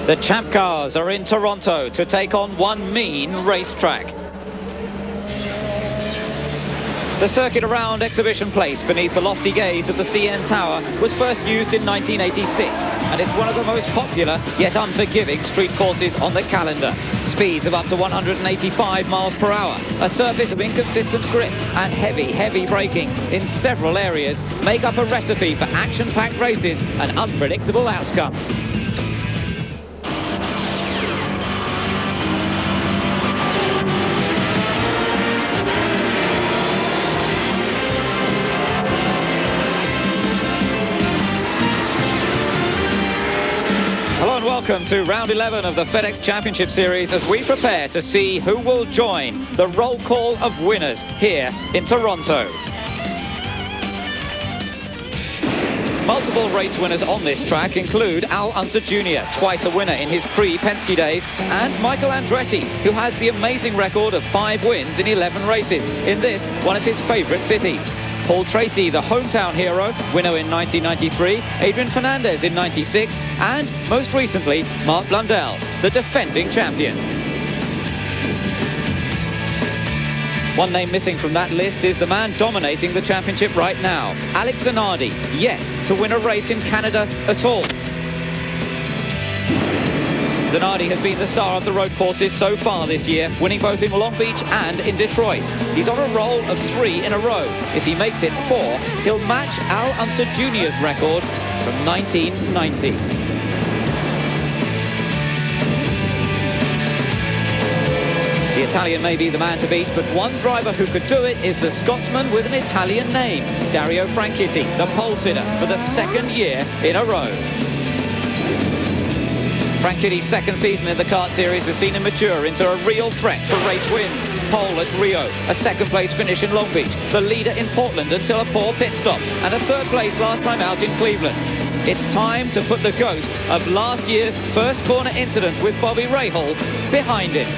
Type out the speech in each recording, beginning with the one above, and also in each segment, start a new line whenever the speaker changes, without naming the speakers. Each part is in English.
The champ cars are in Toronto to take on one mean racetrack. The circuit around Exhibition Place beneath the lofty gaze of the CN Tower was first used in 1986, and it's one of the most popular yet unforgiving street courses on the calendar. Speeds of up to 185 miles per hour, a surface of inconsistent grip and heavy braking in several areas make up a recipe for action-packed races and unpredictable outcomes. Hello and welcome to round 11 of the FedEx Championship Series as we prepare to see who will join the roll call of winners here in Toronto. Multiple race winners on this track include Al Unser Jr., twice a winner in his pre-Penske days, and Michael Andretti, who has the amazing record of 5 wins in 11 races, in this, one of his favourite cities. Paul Tracy, the hometown hero, winner in 1993, Adrian Fernandez in 96, and most recently, Mark Blundell, the defending champion. One name missing from that list is the man dominating the championship right now, Alex Zanardi, yet to win a race in Canada at all. Zanardi has been the star of the road courses so far this year, winning both in Long Beach and in Detroit. He's on a roll of 3 in a row. If he makes it 4, he'll match Al Unser Jr.'s record from 1990. The Italian may be the man to beat, but one driver who could do it is the Scotsman with an Italian name, Dario Franchitti, the pole sitter for the 2nd year in a row. Franchitti's 2nd season in the kart series has seen him mature into a real threat for race wins. Pole at Rio, a 2nd place finish in Long Beach, the leader in Portland until a poor pit stop, and a 3rd place last time out in Cleveland. It's time to put the ghost of last year's first corner incident with Bobby Rahal behind him.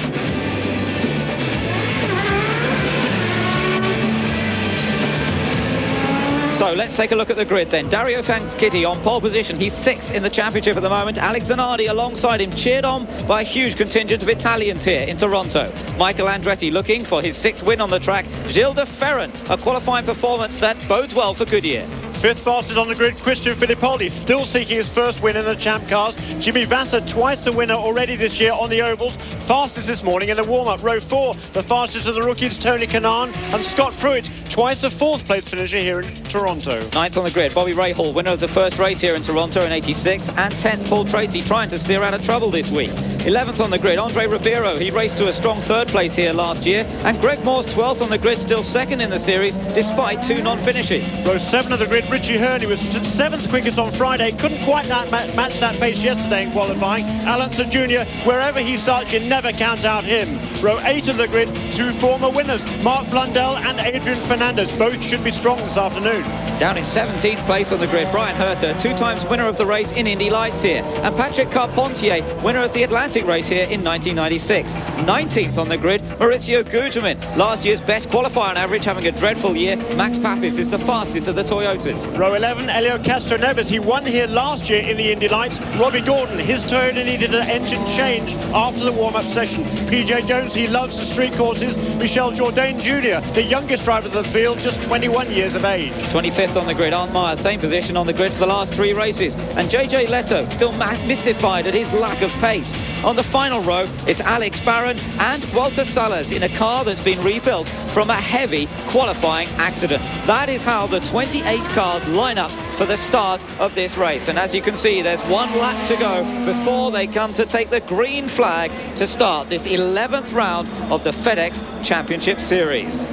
So let's take a look at the grid then. Dario Franchitti on pole position. He's 6th in the championship at the moment. Alex Zanardi alongside him, cheered on by a huge contingent of Italians here in Toronto. Michael Andretti looking for his 6th win on the track. Gilles de Ferran, a qualifying performance that bodes well for Goodyear.
5th fastest on the grid, Christian Fittipaldi, still seeking his first win in the Champ Cars. Jimmy Vasser, twice the winner already this year on the ovals. Fastest this morning in the warm-up. Row 4, the fastest of the rookies, Tony Kanaan, and Scott Pruitt, twice a 4th place finisher here in Toronto.
9th on the grid, Bobby Rahal, winner of the first race here in Toronto in 86, and 10th, Paul Tracy, trying to steer out of trouble this week. 11th on the grid, Andre Ribeiro, he raced to a strong 3rd place here last year, and Greg Moore's 12th on the grid, still 2nd in the series, despite 2 non-finishes.
Row 7 of the grid, Richie Hearn, he was 7th quickest on Friday, couldn't quite match that pace yesterday in qualifying. Al Unser Jr., wherever he starts, you never count out him. Row 8 of the grid, 2 former winners, Mark Blundell and Adrian Fernandez, both should be strong this afternoon.
Down in 17th place on the grid, Brian Herter, 2 times winner of the race in Indy Lights here, and Patrick Carpentier, winner of the Atlantic race here in 1996. 19th on the grid, Maurizio Gugelmin, last year's best qualifier on average, having a dreadful year. Max Papis is the fastest of the Toyotas.
Row 11, Elio Castroneves, he won here last year in the Indy Lights. Robbie Gordon, his Toyota needed an engine change after the warm-up session. PJ Jones, he loves the street courses. Michel Jourdain Jr., the youngest driver of the field, just 21 years of age.
25th on the grid, Arndt Meyer, same position on the grid for the last 3 races. And JJ Leto, still mystified at his lack of pace. On the final row, it's Alex Barron and Walter Salas in a car that's been rebuilt from a heavy qualifying accident. That is how the 28 cars line up for the start of this race. And as you can see, there's 1 lap to go before they come to take the green flag to start this 11th round of the FedEx Championship Series.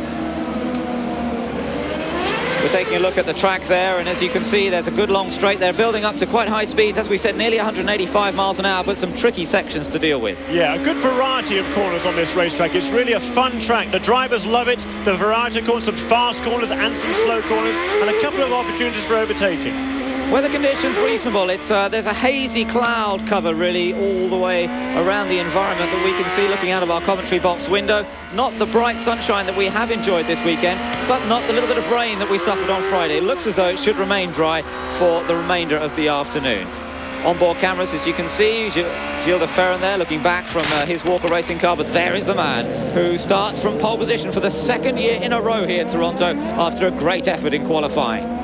We're taking a look at the track there, and as you can see, there's a good long straight. They're building up to quite high speeds, as we said, nearly 185 miles an hour, but some tricky sections to deal with.
Yeah, a good variety of corners on this racetrack. It's really a fun track. The drivers love it. The variety of corners, some fast corners and some slow corners, and a couple of opportunities for overtaking.
Weather conditions reasonable. There's a hazy cloud cover really all the way around the environment that we can see looking out of our commentary box window. Not the bright sunshine that we have enjoyed this weekend, but not the little bit of rain that we suffered on Friday. It looks as though it should remain dry for the remainder of the afternoon. onboard cameras, as you can see. Gilles de Ferran there looking back from his Walker racing car, but there is the man who starts from pole position for the second year in a row here in Toronto after a great effort in qualifying.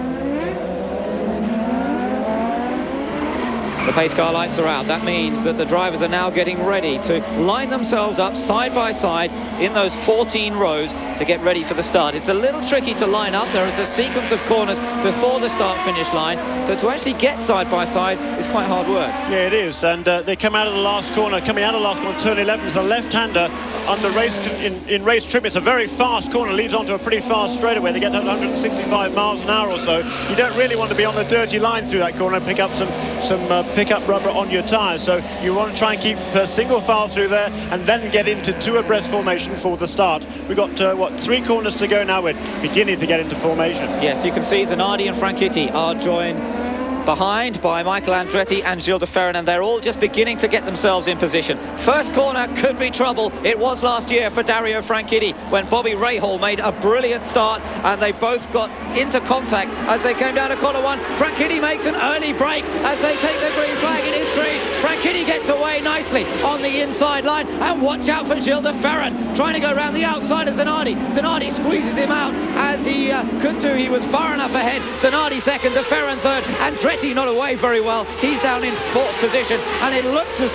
The pace car lights are out. That means that the drivers are now getting ready to line themselves up side by side in those 14 rows to get ready for the start. It's a little tricky to line up. There is a sequence of corners before the start-finish line, so to actually get side by side is quite hard work.
Yeah, it is, and they come out of the last corner. Coming out of the last corner, turn 11 is a left-hander. On the race in race trim, it's a very fast corner, leads onto a pretty fast straightaway. They get to 165 miles an hour or so. You don't really want to be on the dirty line through that corner and pick up some pickup rubber on your tyres. So you want to try and keep a single file through there and then get into two abreast formation for the start. We've got, 3 corners to go now. We're beginning to get into formation.
Yes, you can see Zanardi and Franchitti are joined behind by Michael Andretti and Gilles de Ferran, and they're all just beginning to get themselves in position. First corner could be trouble. It was last year for Dario Franchitti when Bobby Rahal made a brilliant start, and they both got into contact as they came down to corner 1. Franchitti makes an early break as they take the green flag. It is green. Franchitti gets away nicely on the inside line, and watch out for Gilles de Ferran trying to go around the outside of Zanardi. Zanardi squeezes him out as he could do. He was far enough ahead. Zanardi second, de Ferran third, and Andretti not away very well. He's down in 4th position, and it looks as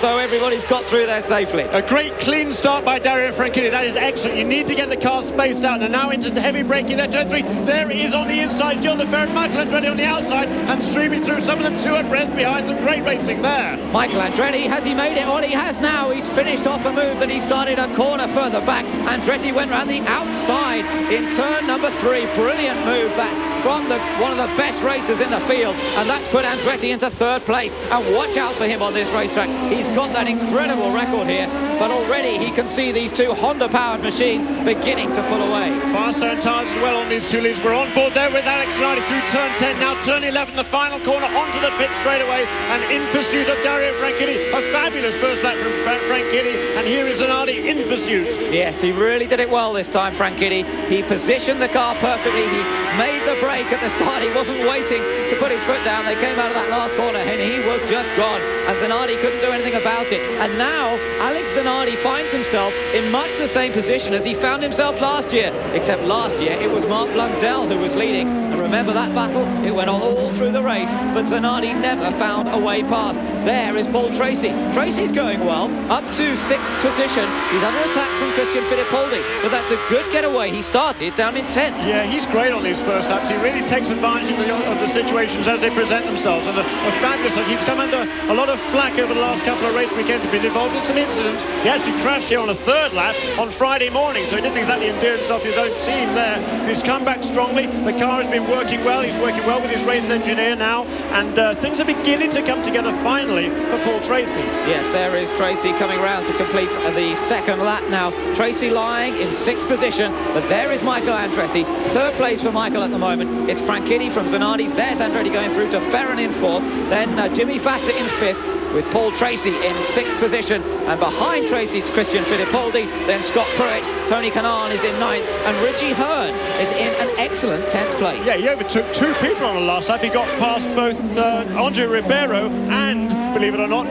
though everybody's got through there safely.
A great clean start by Dario Franchitti. That is excellent. You need to get the car spaced out, and now into the heavy braking there, turn 3. There he is on the inside, Gilles de Ferran, Michael Andretti on the outside, and streaming through some of them 2 abreast behind. Some great racing there.
Michael Andretti, has he made it? Well, he has now. He's finished off a move that he started a corner further back. Andretti went round the outside in turn number 3. Brilliant move that from one of the best racers in the field, and that's put Andretti into 3rd place. And watch out for him on this racetrack. He's got that incredible record here, but already he can see these 2 Honda-powered machines beginning to pull away.
Faster and tyres as well on these 2 leads. We're on board there with Alex Zanardi through turn 10. Now turn 11, the final corner, onto the pit straightaway, and in pursuit of Dario Franchitti. A fabulous first lap from Franchitti, and here is Zanardi in pursuit.
Yes, he really did it well this time, Franchitti. He positioned the car perfectly. He made the break at the start. He wasn't waiting to put his foot down. They came out of that last corner and he was just gone, and Zanardi couldn't do anything about it. And now Alex Zanardi finds himself in much the same position as he found himself last year, except last year it was Mark Blundell who was leading, and remember that battle? It went on all through the race, but Zanardi never found a way past. There is Paul Tracy. Tracy's going well, up to 6th position. He's under attack from Christian Fittipaldi, but that's a good getaway. He started down in 10th.
Yeah, he's great on these first laps. He really takes advantage of the situations as they present themselves, and a fabulous. He's come under a lot of flack over the last couple of race weekends. He's been involved in some incidents. He actually crashed here on a 3rd lap on Friday morning, so he didn't exactly endear himself to his own team there. He's come back strongly. The car has been working well. He's working well with his race engineer now, and things are beginning to come together finally for Paul Tracy.
Yes, there is Tracy coming round to complete the 2nd lap now. Tracy lying in 6th position, but there is Michael Andretti. 3rd place for Michael at the moment. It's Franchitti from Zanardi. There's Andretti going through to Ferran in 4th. Then Jimmy Fassett in 5th, with Paul Tracy in 6th position, and behind Tracy it's Christian Fittipaldi, then Scott Pruitt, Tony Kanaan is in 9th, and Richie Hearn is in an excellent 10th place.
Yeah, he overtook 2 people on the last lap. He got past both Andre Ribeiro and, believe it or not,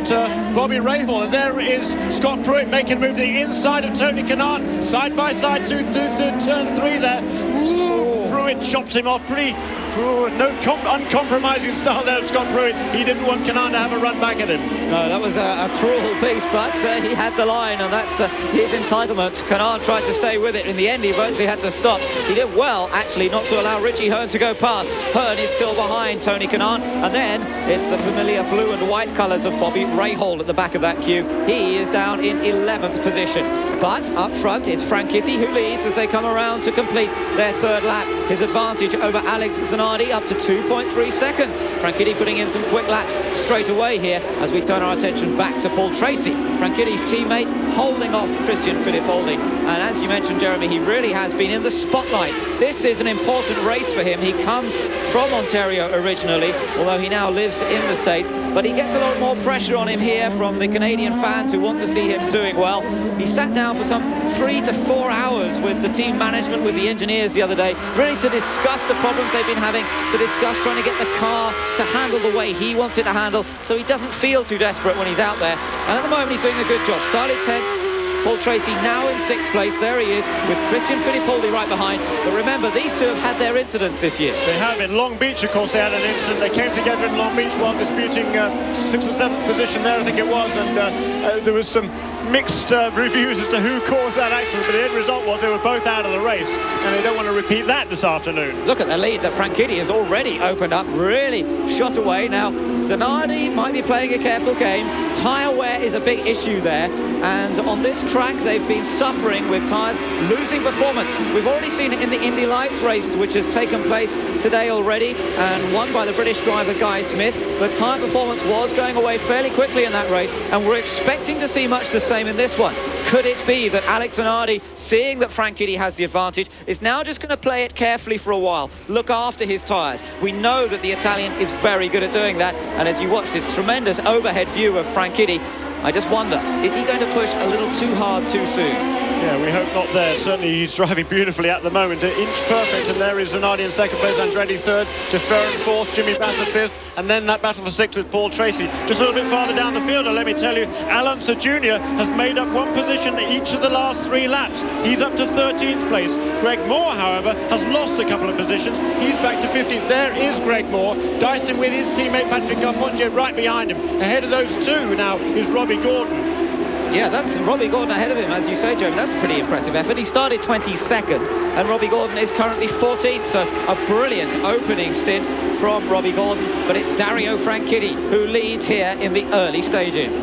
Bobby Rahal. And there is Scott Pruitt making a move to the inside of Tony Kanaan, side by side to turn 3 there. Ooh, Pruitt chops him off pretty. Uncompromising style there of Scott Pruitt. He didn't want Kanaan to have a run back at him.
No, that was a cruel piece, but he had the line, and that's his entitlement. Kanaan tried to stay with it. In the end, he virtually had to stop. He did well, actually, not to allow Richie Hearn to go past. Hearn is still behind Tony Kanaan, and then it's the familiar blue and white colours of Bobby Rahal at the back of that queue. He is down in 11th position. But up front, it's Franchitti who leads as they come around to complete their 3rd lap. His advantage over Alex Zanardi up to 2.3 seconds. Franchitti putting in some quick laps straight away here as we turn our attention back to Paul Tracy, Franchitti's teammate, holding off Christian Fittipaldi. And as you mentioned, Jeremy, he really has been in the spotlight. This is an important race for him. He comes from Ontario originally, although he now lives in the States. But he gets a lot more pressure on him here from the Canadian fans who want to see him doing well. He sat down for some 3 to 4 hours with the team management, with the engineers the other day, really to discuss the problems they've been having, to discuss trying to get the car to handle the way he wants it to handle, so he doesn't feel too desperate when he's out there. And at the moment, he's doing a good job. Started 10th. Paul Tracy now in 6th place. There he is, with Christian Fittipaldi right behind. But remember, these two have had their incidents this year.
They have. In Long Beach, of course, they had an incident. They came together in Long Beach while disputing 6th or 7th position there, I think it was. And there was some mixed reviews as to who caused that accident. But the end result was they were both out of the race. And they don't want to repeat that this afternoon.
Look at the lead that Franchitti has already opened up. Really shot away. Now, Zanardi might be playing a careful game. Tyre wear is a big issue there. And on this track, they've been suffering with tyres losing performance. We've already seen it in the Indy Lights race, which has taken place today already and won by the British driver Guy Smith. But tyre performance was going away fairly quickly in that race, and we're expecting to see much the same in this one. Could it be that Alex Zanardi, seeing that Franchitti has the advantage, is now just going to play it carefully for a while, look after his tyres? We know that the Italian is very good at doing that, and as you watch this tremendous overhead view of Franchitti, I just wonder, is he going to push a little too hard too soon?
Yeah, we hope not there. Certainly he's driving beautifully at the moment. Inch perfect, and there is Zanardi in 2nd place, Andretti 3rd, De Ferran 4th, Jimmy Vasser 5th, and then that battle for 6th with Paul Tracy. Just a little bit farther down the field, and let me tell you, Alonso Jr. has made up one position each of the last 3 laps. He's up to 13th place. Greg Moore, however, has lost a couple of positions. He's back to 15th. There is Greg Moore, dicing with his teammate Patrick Garpontier right behind him. Ahead of those two now is Robbie Gordon.
Yeah, that's Robbie Gordon ahead of him, as you say, Joe. That's a pretty impressive effort. He started 22nd, and Robbie Gordon is currently 14th, so a brilliant opening stint from Robbie Gordon. But it's Dario Franchitti who leads here in the early stages.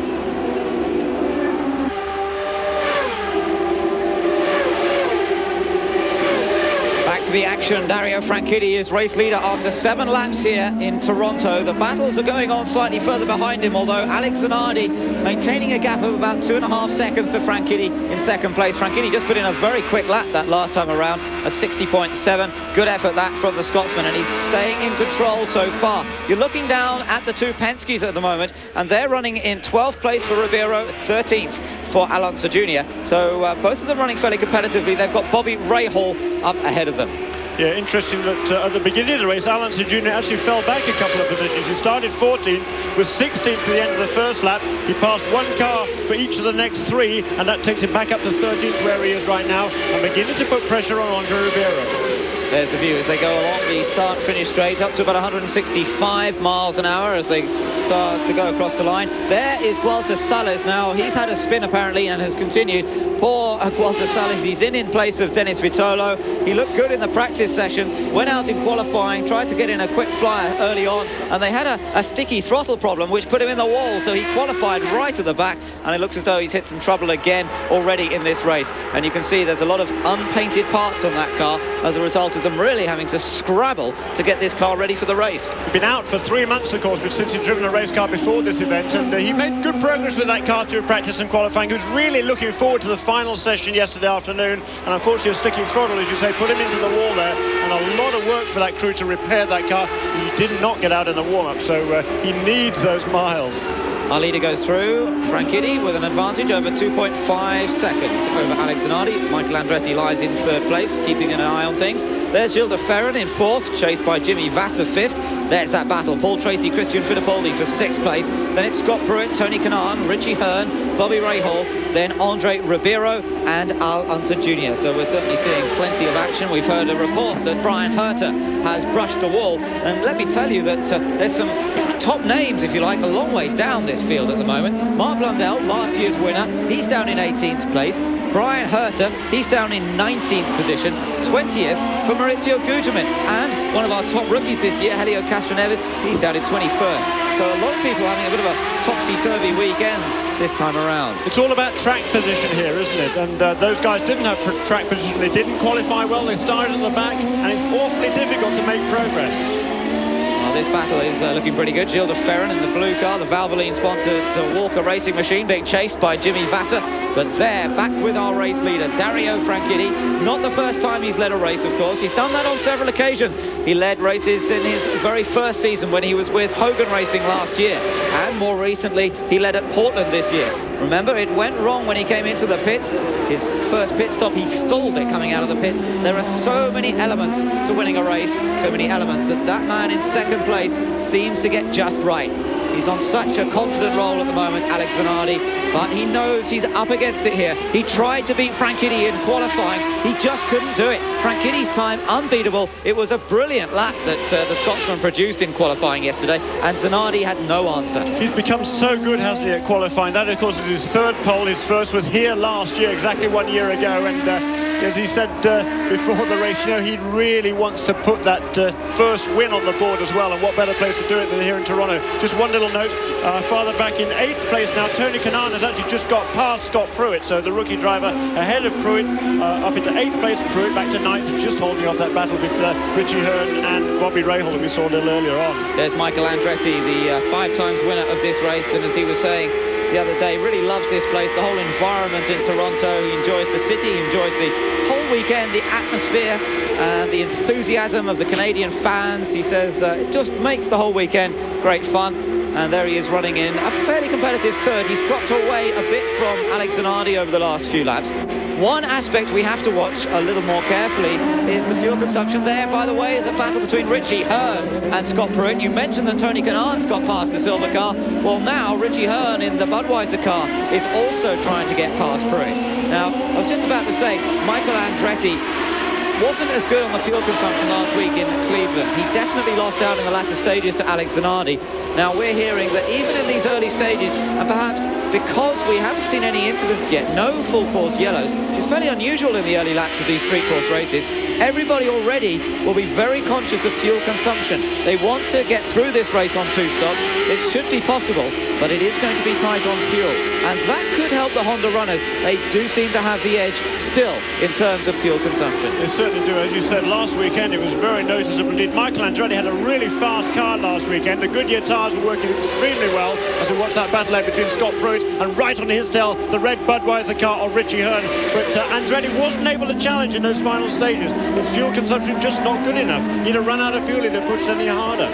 The action. Dario Franchitti is race leader after 7 laps here in Toronto. The battles are going on slightly further behind him, although Alex Zanardi maintaining a gap of about 2.5 seconds to Franchitti in 2nd place. Franchitti just put in a very quick lap that last time around, a 60.7. Good effort that from the Scotsman, and he's staying in control so far. You're looking down at the two Penske's at the moment, and they're running in 12th place for Ribeiro, 13th for Alonso Jr. So both of them running fairly competitively. They've got Bobby Rahal up ahead of them.
Yeah, interesting that at the beginning of the race, Alonso Jr. actually fell back a couple of positions. He started 14th, was 16th at the end of the first lap. He passed one car for each of the next 3, and that takes him back up to 13th, where he is right now, and beginning to put pressure on Andre Ribeiro.
There's the view as they go along the start-finish straight, up to about 165 miles an hour as they start to go across the line. There is Gualter Sales now. He's had a spin apparently and has continued. Poor Gualter Sales, he's in place of Dennis Vitolo. He looked good in the practice sessions, went out in qualifying, tried to get in a quick flyer early on, and they had a sticky throttle problem which put him in the wall, so he qualified right at the back, and it looks as though he's hit some trouble again already in this race. And you can see there's a lot of unpainted parts on that car as a result of them really having to scrabble to get this car ready for the race.
He's been out for 3 months, of course, but since he'd driven a race car before this event, and he made good progress with that car through practice and qualifying. He was really looking forward to the final session yesterday afternoon, and unfortunately a sticky throttle, as you say, put him into the wall there, and a lot of work for that crew to repair that car. He did not get out in the warm-up, so he needs those miles.
Our leader goes through, Franchitti with an advantage over 2.5 seconds over Alex Zanardi. Michael Andretti lies in 3rd place, keeping an eye on things. There's Gilles de Ferran in 4th, chased by Jimmy Vasser 5th. There's that battle. Paul Tracy, Christian Fittipaldi for 6th place. Then it's Scott Pruitt, Tony Kanaan, Richie Hearn, Bobby Rahal, then Andre Ribeiro and Alonso Jr. So we're certainly seeing plenty of action. We've heard a report that Brian Herter has brushed the wall. And let me tell you that there's some top names, if you like, a long way down this field at the moment. Mark Blundell, last year's winner, he's down in 18th place. Brian Herter, he's down in 19th position. 20th for Maurizio Gugelmin. And one of our top rookies this year, Helio Castroneves, he's down in 21st. So a lot of people having a bit of a topsy-turvy weekend this time around.
It's all about track position here, isn't it? And those guys didn't have track position. They didn't qualify well. They started at the back, and it's awfully difficult to make progress.
Well, this battle is looking pretty good. Gilles de Ferran in the blue car, the Valvoline sponsored Walker racing machine, being chased by Jimmy Vasser. But there, back with our race leader, Dario Franchitti. Not the first time he's led a race, of course. He's done that on several occasions. He led races in his very first season when he was with Hogan Racing last year. And more recently, he led at Portland this year. Remember, it went wrong when he came into the pits. His first pit stop, he stalled it coming out of the pits. There are so many elements to winning a race, so many elements that man in second place seems to get just right. He's on such a confident roll at the moment, Alex Zanardi, but he knows he's up against it here. He tried to beat Franchitti in qualifying. He just couldn't do it. Franchitti's time, unbeatable. It was a brilliant lap that the Scotsman produced in qualifying yesterday, and Zanardi had no answer.
He's become so good, hasn't he, at qualifying? That, of course, is his third pole. His first was here last year, exactly 1 year ago, and as he said before the race, you know, he really wants to put that first win on the board as well, and what better place to do it than here in Toronto. Just one little note, farther back in 8th place now, Tony Kanaan has actually just got past Scott Pruitt, so the rookie driver ahead of Pruitt, up into 8th place, Pruitt back to 9th, just holding off that battle with Richie Hearn and Bobby Rahal, who we saw a little earlier on.
There's Michael Andretti, the 5 times winner of this race, and as he was saying the other day, really loves this place, the whole environment in Toronto. He enjoys the city, he enjoys the whole weekend, the atmosphere and the enthusiasm of the Canadian fans. He says it just makes the whole weekend great fun. And there he is running in a fairly competitive third. He's dropped away a bit from Alex Zanardi over the last few laps. One aspect we have to watch a little more carefully is the fuel consumption. There, by the way, is a battle between Richie Hearn and Scott Pruitt. You mentioned that Tony Kanaan's got past the silver car. Well, now Richie Hearn in the Budweiser car is also trying to get past Pruitt. Now, I was just about to say, Michael Andretti wasn't as good on the fuel consumption last week in Cleveland. He definitely lost out in the latter stages to Alex Zanardi. Now we're hearing that even in these early stages, and perhaps because we haven't seen any incidents yet, no full course yellows, which is fairly unusual in the early laps of these street course races, everybody already will be very conscious of fuel consumption. They want to get through this race on 2 stops. It should be possible, but it is going to be tight on fuel. And that could help the Honda runners. They do seem to have the edge still in terms of fuel consumption.
They certainly do. As you said, last weekend it was very noticeable indeed. Michael Andretti had a really fast car last weekend. The Goodyear tyres were working extremely well as we watched that battle out between Scott Pruitt and right on his tail, the red Budweiser car of Richie Hearn. But Andretti wasn't able to challenge in those final stages. His fuel consumption just not good enough. He'd have run out of fuel, he'd have pushed any harder.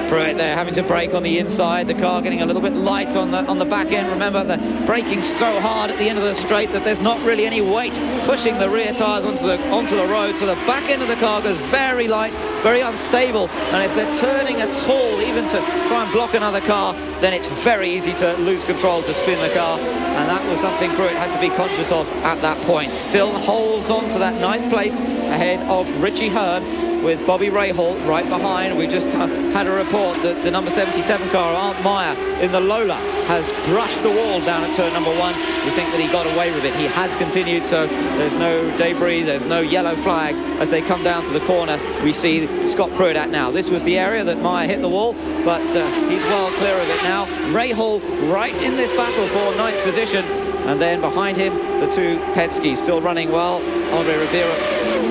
Pruitt there having to brake on the inside, the car getting a little bit light on the back end. Remember, the braking so hard at the end of the straight that there's not really any weight pushing the rear tyres onto the road, so the back end of the car goes very light, very unstable, and if they're turning at all, even to try and block another car, then it's very easy to lose control, to spin the car, and that was something Pruitt had to be conscious of at that point. Still holds on to that 9th place ahead of Richie Hearn, with Bobby Rahal right behind. We just had a report that the number 77 car, Arndt Meyer, in the Lola, has brushed the wall down at turn number 1. We think that he got away with it. He has continued, so there's no debris, there's no yellow flags as they come down to the corner. We see Scott Pruitt at now. This was the area that Meyer hit the wall, but he's well clear of it now. Rahal right in this battle for 9th position, and then behind him the 2 Penske's still running well, Andre Rivera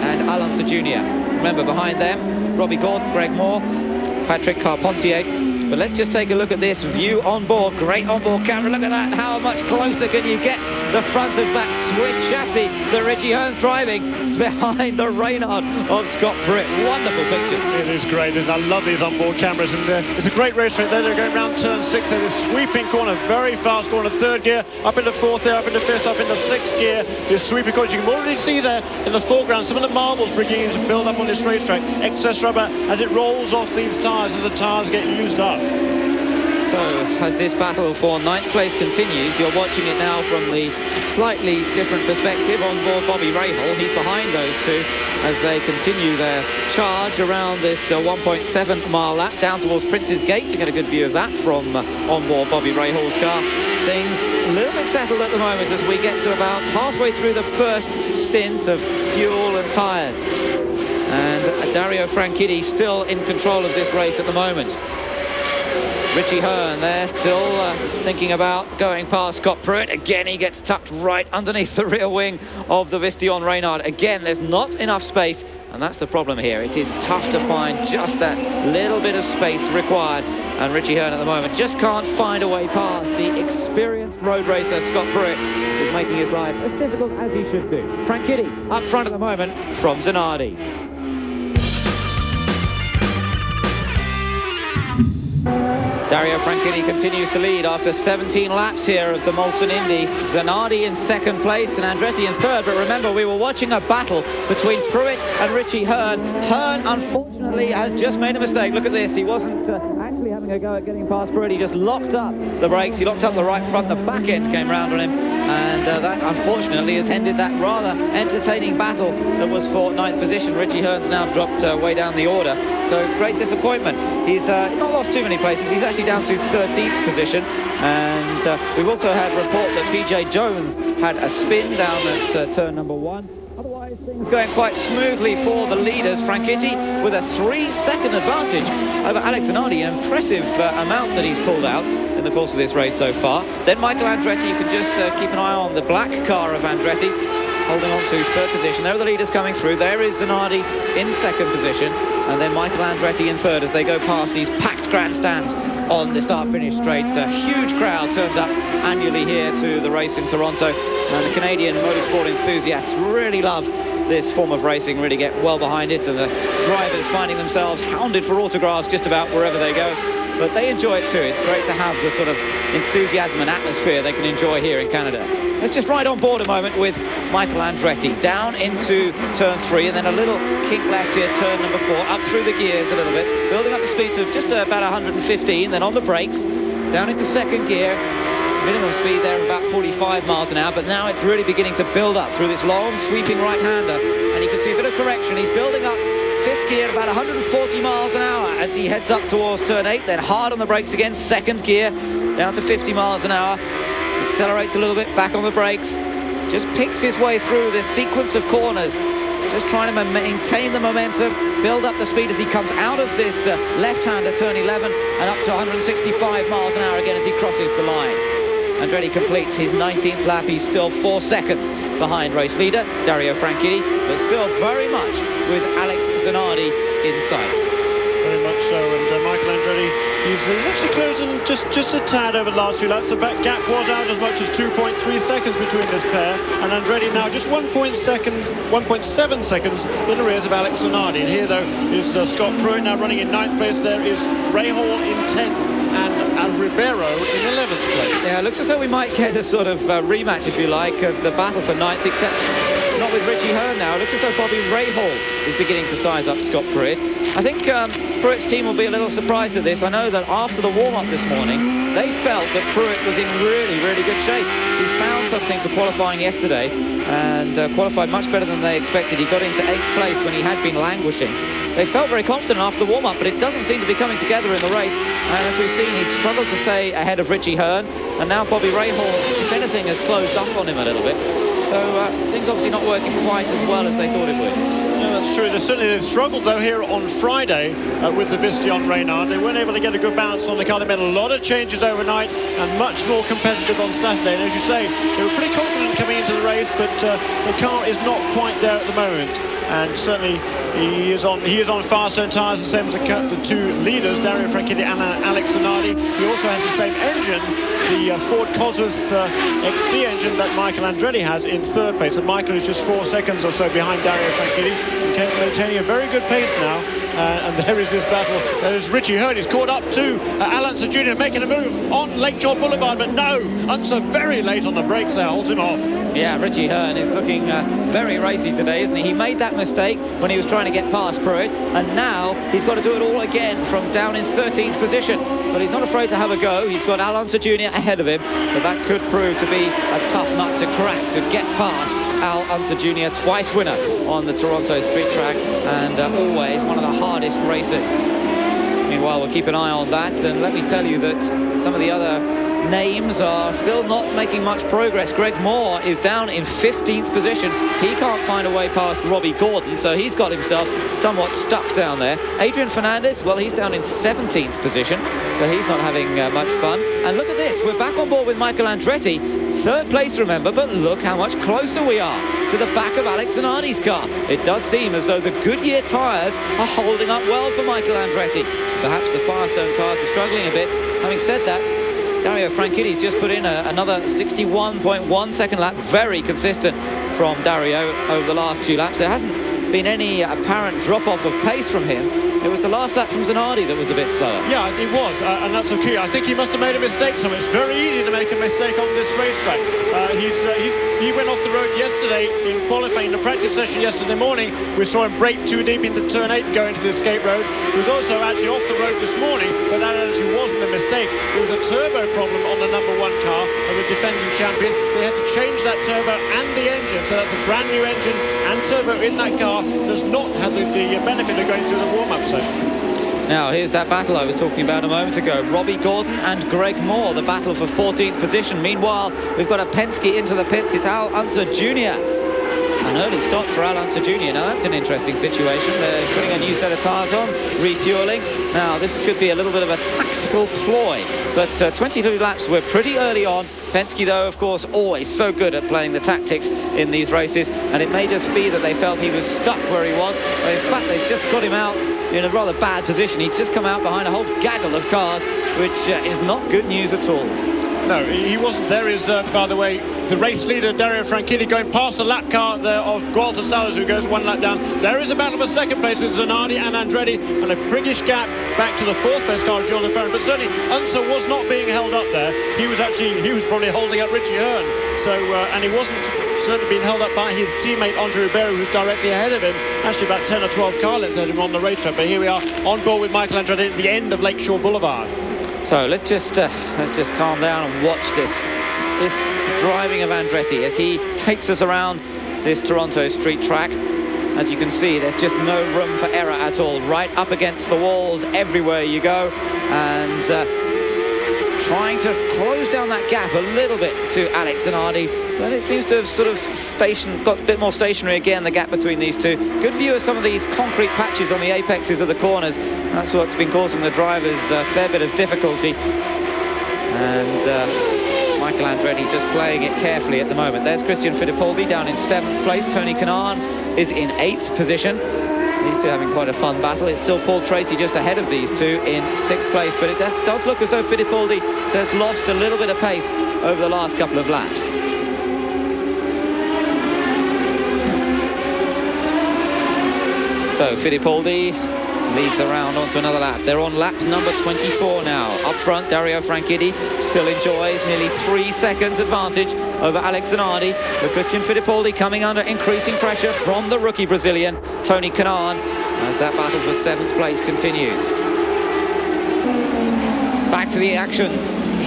and Alonso Jr. Remember, behind them, Robbie Gordon, Greg Moore, Patrick Carpentier. But let's just take a look at this view on board. Great onboard camera. Look at that. How much closer can you get the front of that Swift chassis that Richie Hearn's driving? It's behind the Reynard of Scott Pruitt. Wonderful pictures.
It is great. I love these onboard cameras. And it's a great race right there. They're going round turn 6. There's a sweeping corner, very fast corner. 3rd gear, up into 4th there, up into 5th, up into 6th gear. This sweeping corner. You can already see there in the foreground some of the marbles beginning to build up on this racetrack. Excess rubber as it rolls off these tyres, as the tyres get used up.
So, as this battle for 9th place continues, you're watching it now from the slightly different perspective on board Bobby Rahal. He's behind those 2 as they continue their charge around this 1.7 mile lap down towards Prince's Gate. You get a good view of that from on board Bobby Rahal's car. Things a little bit settled at the moment as we get to about halfway through the first stint of fuel and tyres. And Dario Franchitti still in control of this race at the moment. Richie Hearn there, still thinking about going past Scott Pruitt. Again, he gets tucked right underneath the rear wing of the Visteon Reynard. Again, there's not enough space, and that's the problem here. It is tough to find just that little bit of space required And Richie Hearn at the moment just can't find a way past the experienced road racer Scott Pruitt, who's making his life as difficult as he should do. Franchitti up front at the moment from Zanardi. Dario Franchitti continues to lead after 17 laps here of the Molson Indy. Zanardi in second place and Andretti in third. But remember, we were watching a battle between Pruitt and Richie Hearn. Hearn, unfortunately, has just made a mistake. Look at this. He wasn't actually having a go at getting past Pruitt. He just locked up the brakes. He locked up the right front. The back end came round on him. And that, unfortunately, has ended that rather entertaining battle that was for 9th position. Richie Hearn's now dropped way down the order. So, great disappointment. He's not lost too many places. He's actually down to 13th position, and we've also had report that PJ Jones had a spin down at turn number 1. Otherwise, things going quite smoothly for the leaders. Franchitti with a 3-second advantage over Alex Zanardi, an impressive amount that he's pulled out in the course of this race so far. Then Michael Andretti, you can just keep an eye on the black car of Andretti, holding on to 3rd position. There are the leaders coming through. There is Zanardi in 2nd position, and then Michael Andretti in 3rd as they go past these packed grandstands on the start-finish straight. A huge crowd turns up annually here to the race in Toronto, and the Canadian motorsport enthusiasts really love this form of racing, really get well behind it, and the drivers finding themselves hounded for autographs just about wherever they go. But they enjoy it too. It's great to have the sort of enthusiasm and atmosphere they can enjoy here in Canada. Let's just ride on board a moment with Michael Andretti down into turn 3, and then a little kink left here, turn number 4, up through the gears a little bit, building up the speed to just about 115, then on the brakes, down into 2nd gear, minimum speed there of about 45 miles an hour, but now it's really beginning to build up through this long sweeping right-hander, and you can see a bit of correction. He's building up 5th gear about 140 miles an hour as he heads up towards turn 8, then hard on the brakes again, 2nd gear, down to 50 miles an hour. Accelerates a little bit, back on the brakes, just picks his way through this sequence of corners, just trying to maintain the momentum, build up the speed as he comes out of this left-hander turn 11 and up to 165 miles an hour again as he crosses the line. Andretti completes his 19th lap. He's still 4 seconds behind race leader Dario Franchitti, but still very much with Alex Zanardi in sight.
Very much so, and Michael Andretti, he's actually closing just a tad over the last few laps. The back gap was out as much as 2.3 seconds between this pair, and Andretti now just 1.7 seconds in arrears of Alex Zanardi. And here, though, is Scott Pruitt now running in 9th place. There is Ray Hall in 10th. And Ribeiro in 11th place.
Yeah, it looks as though we might get a sort of rematch, if you like, of the battle for 9th, except not with Richie Hearn now. It looks as though Bobby Rahal is beginning to size up Scott Pruitt. I think Pruitt's team will be a little surprised at this. I know that after the warm-up this morning, they felt that Pruitt was in really, really good shape. He found something for qualifying yesterday and qualified much better than they expected. He got into 8th place when he had been languishing. They felt very confident after the warm-up, but it doesn't seem to be coming together in the race. And as we've seen, he's struggled to stay ahead of Richie Hearn. And now Bobby Rahal, if anything, has closed up on him a little bit. So things obviously not working quite as well as they thought it would.
Yeah, that's true. They've struggled, though, here on Friday with the Visteon Reynard. They weren't able to get a good balance on the car. They made a lot of changes overnight and much more competitive on Saturday. And as you say, they were pretty confident coming into the race, but the car is not quite there at the moment. And certainly he is on fast-turn tyres, the same as the 2 leaders, Dario Franchitti and Alex Zanardi. He also has the same engine, the Ford Cosworth XD engine that Michael Andretti has in 3rd place. And Michael is just 4 seconds or so behind Dario Franchitti, maintaining a very good pace now. And there is this battle. There's Richie Hearn. He's caught up to Alonso Jr. making a move on Lakeshore Boulevard, but no, Unser very late on the brakes there, holds him off.
Yeah, Richie Hearn is looking very racy today, isn't he? He made that mistake when he was trying to get past Pruitt, and now he's got to do it all again from down in 13th position. But he's not afraid to have a go. He's got Alonso Jr. ahead of him, but that could prove to be a tough nut to crack to get past Al Unser Jr., twice winner on the Toronto street track, and always one of the hardest races. Meanwhile, we'll keep an eye on that, and let me tell you that some of the other names are still not making much progress. Greg Moore is down in 15th position. He can't find a way past Robbie Gordon, so he's got himself somewhat stuck down there. Adrian Fernandez, well, he's down in 17th position, so he's not having much fun. And look at this, we're back on board with Michael Andretti. third place, remember, but look how much closer we are to the back of Alex Zanardi's car. It does seem as though the Goodyear tyres are holding up well for Michael Andretti. Perhaps the Firestone tyres are struggling a bit. Having said that, Dario Franchitti's just put in another 61.1 second lap. Very consistent from Dario over the last 2 laps. There hasn't been any apparent drop-off of pace from him. It was the last lap from Zanardi that was a bit slower.
Yeah, it was, and that's the key. I think he must have made a mistake somewhere. It's very easy to make a mistake on this racetrack. He went off the road yesterday in qualifying, in the practice session yesterday morning. We saw him brake too deep into turn 8 going to the escape road. He was also actually off the road this morning, but that actually wasn't a mistake. It was a turbo problem on the number 1 car of the defending champion. They had to change that turbo and the engine, so that's a brand new engine and turbo in that car. Does not have the benefit of going through the warm-up session.
Now, here's that battle I was talking about a moment ago. Robbie Gordon and Greg Moore, the battle for 14th position. Meanwhile, we've got a Penske into the pits. It's Al Unser Jr. An early stop for Al Unser Jr. Now, that's an interesting situation. They're putting a new set of tyres on, refueling. Now, this could be a little bit of a tactical ploy, but 22 laps were pretty early on. Penske, though, of course, always so good at playing the tactics in these races, and it may just be that they felt he was stuck where he was. But in fact, they've just got him out in a rather bad position. He's just come out behind a whole gaggle of cars, which is not good news at all.
No, he wasn't. There is, by the way, the race leader, Dario Franchitti, going past the lap car there of Walter Salas, who goes 1 lap down. There is a battle for second place with Zanardi and Andretti, and a priggish gap back to the 4th place car of Gilles de Ferran. But certainly, Unser was not being held up there. He was probably holding up Richie Hearn. So, and he wasn't certainly being held up by his teammate Andre Ribeiro, who's directly ahead of him, actually about 10 or 12 car lengths ahead of him on the racetrack. But here we are on board with Michael Andretti at the end of Lakeshore Boulevard.
So let's just calm down and watch this driving of Andretti as he takes us around this Toronto street track. As you can see, there's just no room for error at all. Right up against the walls everywhere you go, and trying to close down that gap a little bit to Alex Zanardi, but it seems to have sort of got a bit more stationary again, the gap between these two. Good view of some of these concrete patches on the apexes of the corners. That's what's been causing the drivers a fair bit of difficulty. And Michael Andretti just playing it carefully at the moment. There's Christian Fittipaldi down in 7th place. Tony Kanaan is in 8th position. These two having quite a fun battle. It's still Paul Tracy just ahead of these two in 6th place, but it does look as though Fittipaldi has lost a little bit of pace over the last couple of laps. So Fittipaldi leads around onto another lap. They're on lap number 24 now. Up front, Dario Franchitti still enjoys nearly 3 seconds advantage over Alex Zanardi, with Christian Fittipaldi coming under increasing pressure from the rookie Brazilian Tony Kanaan as that battle for 7th place continues. Back to the action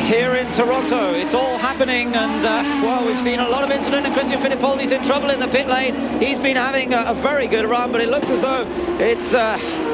here in Toronto. It's all happening, and well, we've seen a lot of incident, and Christian Fittipaldi's in trouble in the pit lane. He's been having a very good run, but it looks as though it's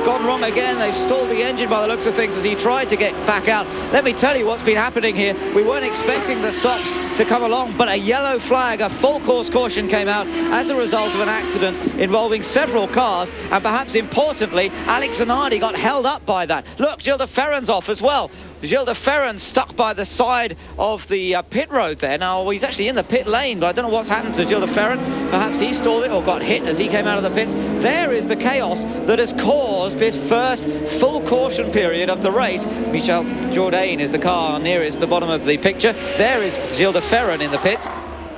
gone wrong again. They've stalled the engine by the looks of things as he tried to get back out. Let me tell you what's been happening here. We weren't expecting the stops to come along, but a yellow flag, a full course caution came out as a result of an accident involving several cars, and perhaps importantly, Alex Zanardi got held up by that. Look, Gilles de Ferran's off as well. Gilles de Ferran stuck by the side of the pit road there. Now, he's actually in the pit lane, but I don't know what's happened to Gilles de Ferran. Perhaps he stalled it or got hit as he came out of the pits. There is the chaos that has caused this first full caution period of the race. Michel Jourdain is the car nearest the bottom of the picture. There is Gilles de Ferran in the pits.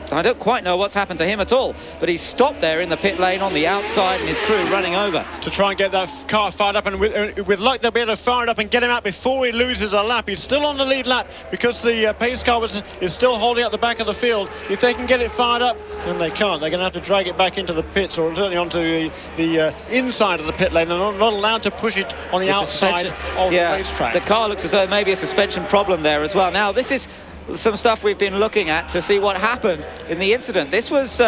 I don't quite know what's happened to him at all, but he's stopped there in the pit lane on the outside and his crew running over
to try and get that car fired up, and with luck they'll be able to fire it up and get him out before he loses a lap. He's still on the lead lap because the pace car is still holding up the back of the field. If they can get it fired up, and they can't, they're going to have to drag it back into the pits, or certainly onto the inside of the pit lane. They're not allowed to push it on the outside of the racetrack.
The car looks as though maybe a suspension problem there as well. Now, this is some stuff we've been looking at to see what happened in the incident. This was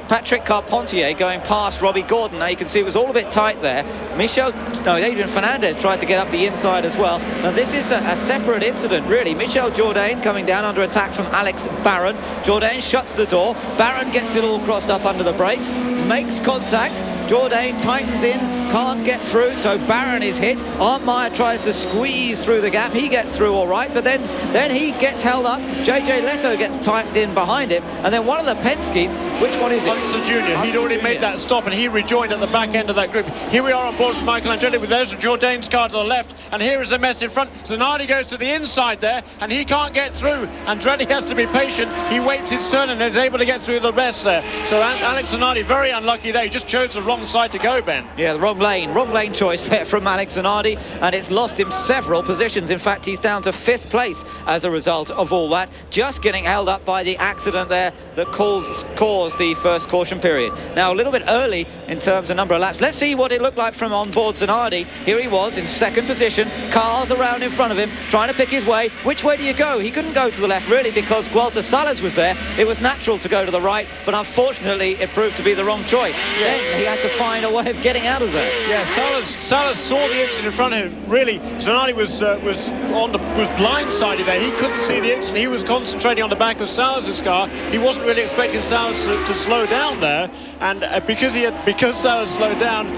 Patrick Carpentier going past Robbie Gordon. Now you can see it was all a bit tight there. Adrian Fernandez tried to get up the inside as well. Now this is a separate incident, really. Michel Jourdain coming down under attack from Alex Barron. Jourdain shuts the door. Barron gets it all crossed up under the brakes, makes contact. Jourdain tightens in, can't get through, so Barron is hit. Arndt Meyer tries to squeeze through the gap. He gets through all right, but then he gets held up. JJ Leto gets tightened in behind him, and then one of the Penske's, which one is it?
Munson Jr. He'd already made that stop, and he rejoined at the back end of that group. Here we are on board with Michael Andretti, with there's Jourdain's car to the left, and here is the mess in front. Zanardi goes to the inside there, and he can't get through. Andretti has to be patient. He waits his turn and is able to get through the rest there. So Alex Zanardi very unlucky there. He just chose the wrong side to go, Ben.
Yeah, the wrong lane choice there from Alex Zanardi, and it's lost him several positions. In fact, he's down to 5th place as a result of all that, just getting held up by the accident there that caused the first caution period. Now a little bit early in terms of number of laps. Let's see what it looked like from on board Zanardi. Here he was in 2nd position, cars around in front of him trying to pick his way. Which way do you go? He couldn't go to the left really because Gualter Salas was there. It was natural to go to the right, but unfortunately it proved to be the wrong choice. Yeah. Then he had to find a way of getting out of there.
Yeah, Salas saw the incident in front of him. Really, Zanardi was blindsided there. He couldn't see the incident. He was concentrating on the back of Salas' car. He wasn't really expecting Salas to slow down there, and because Salas slowed down,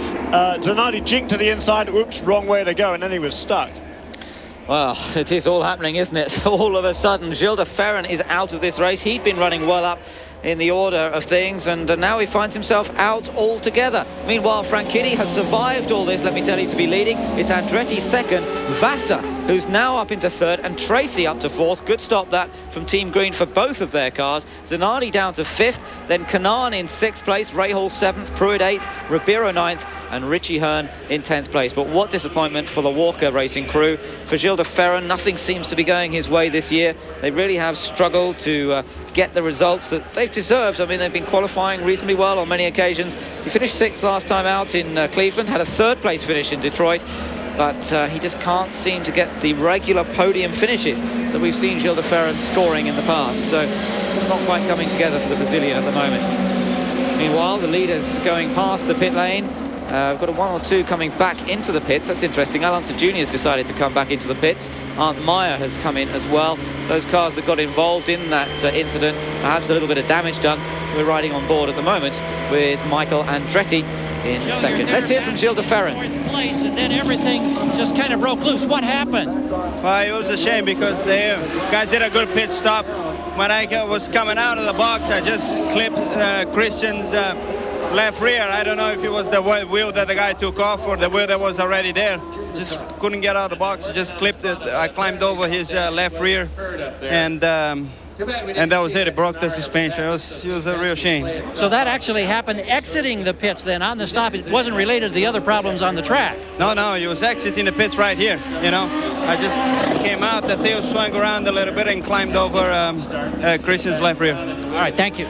Zanardi jinked to the inside. Oops, wrong way to go, and then he was stuck.
Well, it is all happening, isn't it? All of a sudden, Gilles de Ferran is out of this race. He'd been running well up in the order of things, and now he finds himself out altogether. Meanwhile, Franchitti has survived all this, let me tell you, to be leading. It's Andretti 2nd, Vassar, who's now up into 3rd, and Tracy up to 4th. Good stop that from Team Green for both of their cars. Zanardi down to 5th, then Kanaan in 6th place, Rahal 7th, Pruitt 8th, Ribeiro 9th, and Richie Hearn in 10th place. But what disappointment for the Walker Racing crew. For Gilles de Ferran, nothing seems to be going his way this year. They really have struggled to get the results that they've deserved. I mean, they've been qualifying reasonably well on many occasions. He finished 6th last time out in Cleveland, had a 3rd place finish in Detroit, but he just can't seem to get the regular podium finishes that we've seen Gilles de Ferran scoring in the past. So it's not quite coming together for the Brazilian at the moment. Meanwhile, the leaders going past the pit lane. We've got a 1 or 2 coming back into the pits. That's interesting. Alonso Jr. has decided to come back into the pits. Arndt Meyer has come in as well. Those cars that got involved in that incident, perhaps a little bit of damage done. We're riding on board at the moment with Michael Andretti in 2nd. Let's hear from Gilles de Ferran.
Place, and then everything just kind of broke loose. What happened?
Well, it was a shame because the guys did a good pit stop. When I was coming out of the box, I just clipped Christian's left rear. I don't know if it was the wheel that the guy took off or the wheel that was already there. Just couldn't get out of the box. Just clipped it. I climbed over his left rear, and that was it. It broke the suspension. It was a real shame.
So that actually happened exiting the pits then on the stop. It wasn't related to the other problems on the track.
No, he was exiting the pits right here. You know, I just came out, the tail swung around a little bit and climbed over Christian's left rear.
All right, thank you.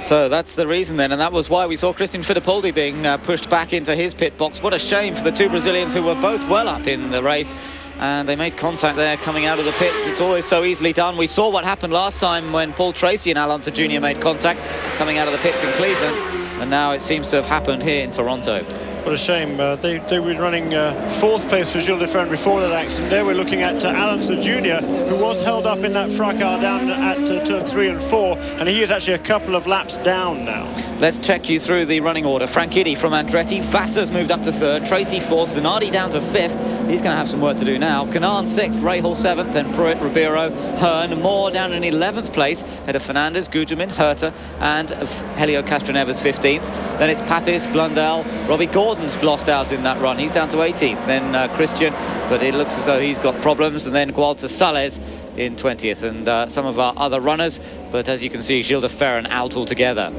So that's the reason then, and that was why we saw Christian Fittipaldi being pushed back into his pit box. What a shame for the 2 Brazilians who were both well up in the race, and they made contact there coming out of the pits. It's always so easily done. We saw what happened last time when Paul Tracy and Alonso Jr. made contact coming out of the pits in Cleveland, and now it seems to have happened here in Toronto.
What a shame. They were running 4th place for Gilles de Ferran before that accident. There we're looking at Alonso Jr., who was held up in that fracas down at turn 3 and 4, and he is actually a couple of laps down now.
Let's check you through the running order. Franchitti from Andretti, Vassar's moved up to 3rd, Tracy 4th, Zanardi down to 5th. He's going to have some work to do now. Kanaan 6th, Rahal 7th, then Pruitt, Ribeiro, Hearn, Moore down in 11th place, ahead of Fernandez, Gugelmin, Herta, and Helio Castroneves 15th. Then it's Papis, Blundell, Robbie Gordon's lost out in that run. He's down to 18th. Then Christian, but it looks as though he's got problems. And then Gualter Salas in 20th. And some of our other runners. But as you can see, Gilles de Ferran out altogether.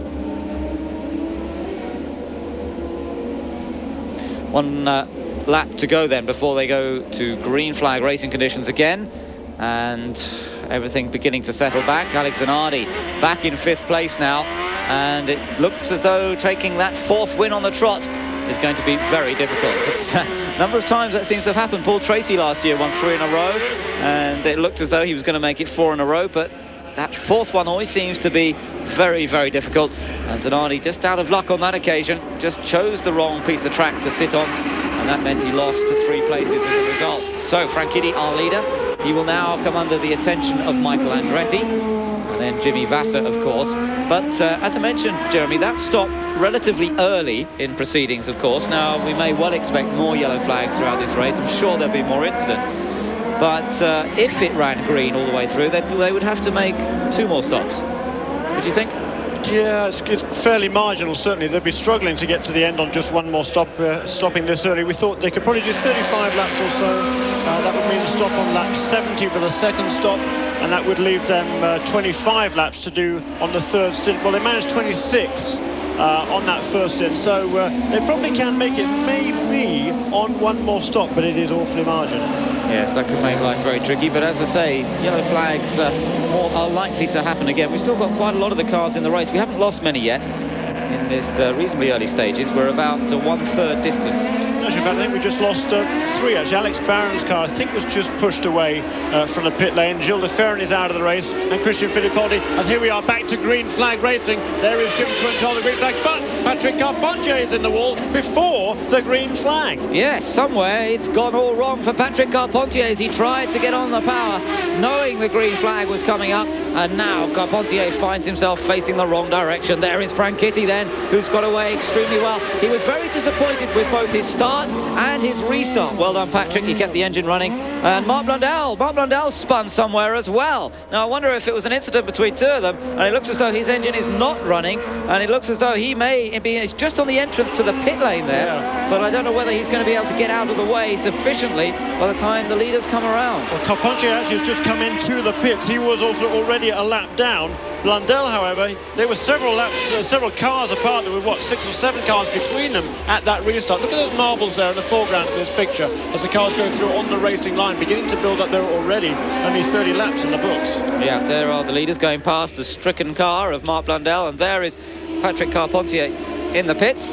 One lap to go then before they go to green flag racing conditions again. And everything beginning to settle back. Alex Zanardi back in 5th place now. And it looks as though taking that 4th win on the trot is going to be very difficult. A number of times that seems to have happened. Paul Tracy last year won 3 in a row, and it looked as though he was going to make it 4 in a row, but that 4th one always seems to be very, very difficult. And Zanardi, just out of luck on that occasion, just chose the wrong piece of track to sit on, and that meant he lost to 3 places as a result. So Franchitti, our leader, he will now come under the attention of Michael Andretti, and then Jimmy Vasser, of course. But as I mentioned, Jeremy, that stopped relatively early in proceedings, of course. Now, we may well expect more yellow flags throughout this race. I'm sure there'll be more incident. But if it ran green all the way through, they would have to make 2 more stops. What do you think?
Yeah, it's fairly marginal, certainly. They'll be struggling to get to the end on just 1 more stop, stopping this early. We thought they could probably do 35 laps or so. That would mean a stop on lap 70 for the 2nd stop, and that would leave them 25 laps to do on the 3rd stint. Well, they managed 26 on that 1st stint, so they probably can make it maybe on 1 more stop, but it is awfully marginal.
Yes, that could make life very tricky, but as I say, yellow flags are likely to happen again. We've still got quite a lot of the cars in the race. We haven't lost many yet in this reasonably early stages. We're about 1/3 distance.
Actually, in fact, I think we just lost 3, actually. Alex Barron's car, I think, was just pushed away from the pit lane. Gilles de Ferran is out of the race, and Christian Fittipaldi, as here we are back to green flag racing. There is Jim Swinton on the green flag, but Patrick Carpentier is in the wall before the green flag.
Yes, somewhere it's gone all wrong for Patrick Carpentier as he tried to get on the power, knowing the green flag was coming up, and now Carpentier finds himself facing the wrong direction. There is Franchitti then, who's got away extremely well. He was very disappointed with both his start and his restart. Well done, Patrick, he kept the engine running. And Marc Blundell spun somewhere as well. Now I wonder if it was an incident between 2 of them, and it looks as though his engine is not running, and it looks as though he may be just on the entrance to the pit lane there.
Yeah.
But I don't know whether he's going to be able to get out of the way sufficiently by the time the leaders come around.
Well, Carpentier actually has just come into the pits. He was also already a lap down. Blundell, however, there were several cars apart. There were, what, 6 or 7 cars between them at that restart. Look at those marbles there in the foreground of this picture as the cars go through on the racing line, beginning to build up there already. Only 30 laps in the books.
Yeah, there are the leaders going past the stricken car of Marc Blundell, and there is Patrick Carpentier in the pits,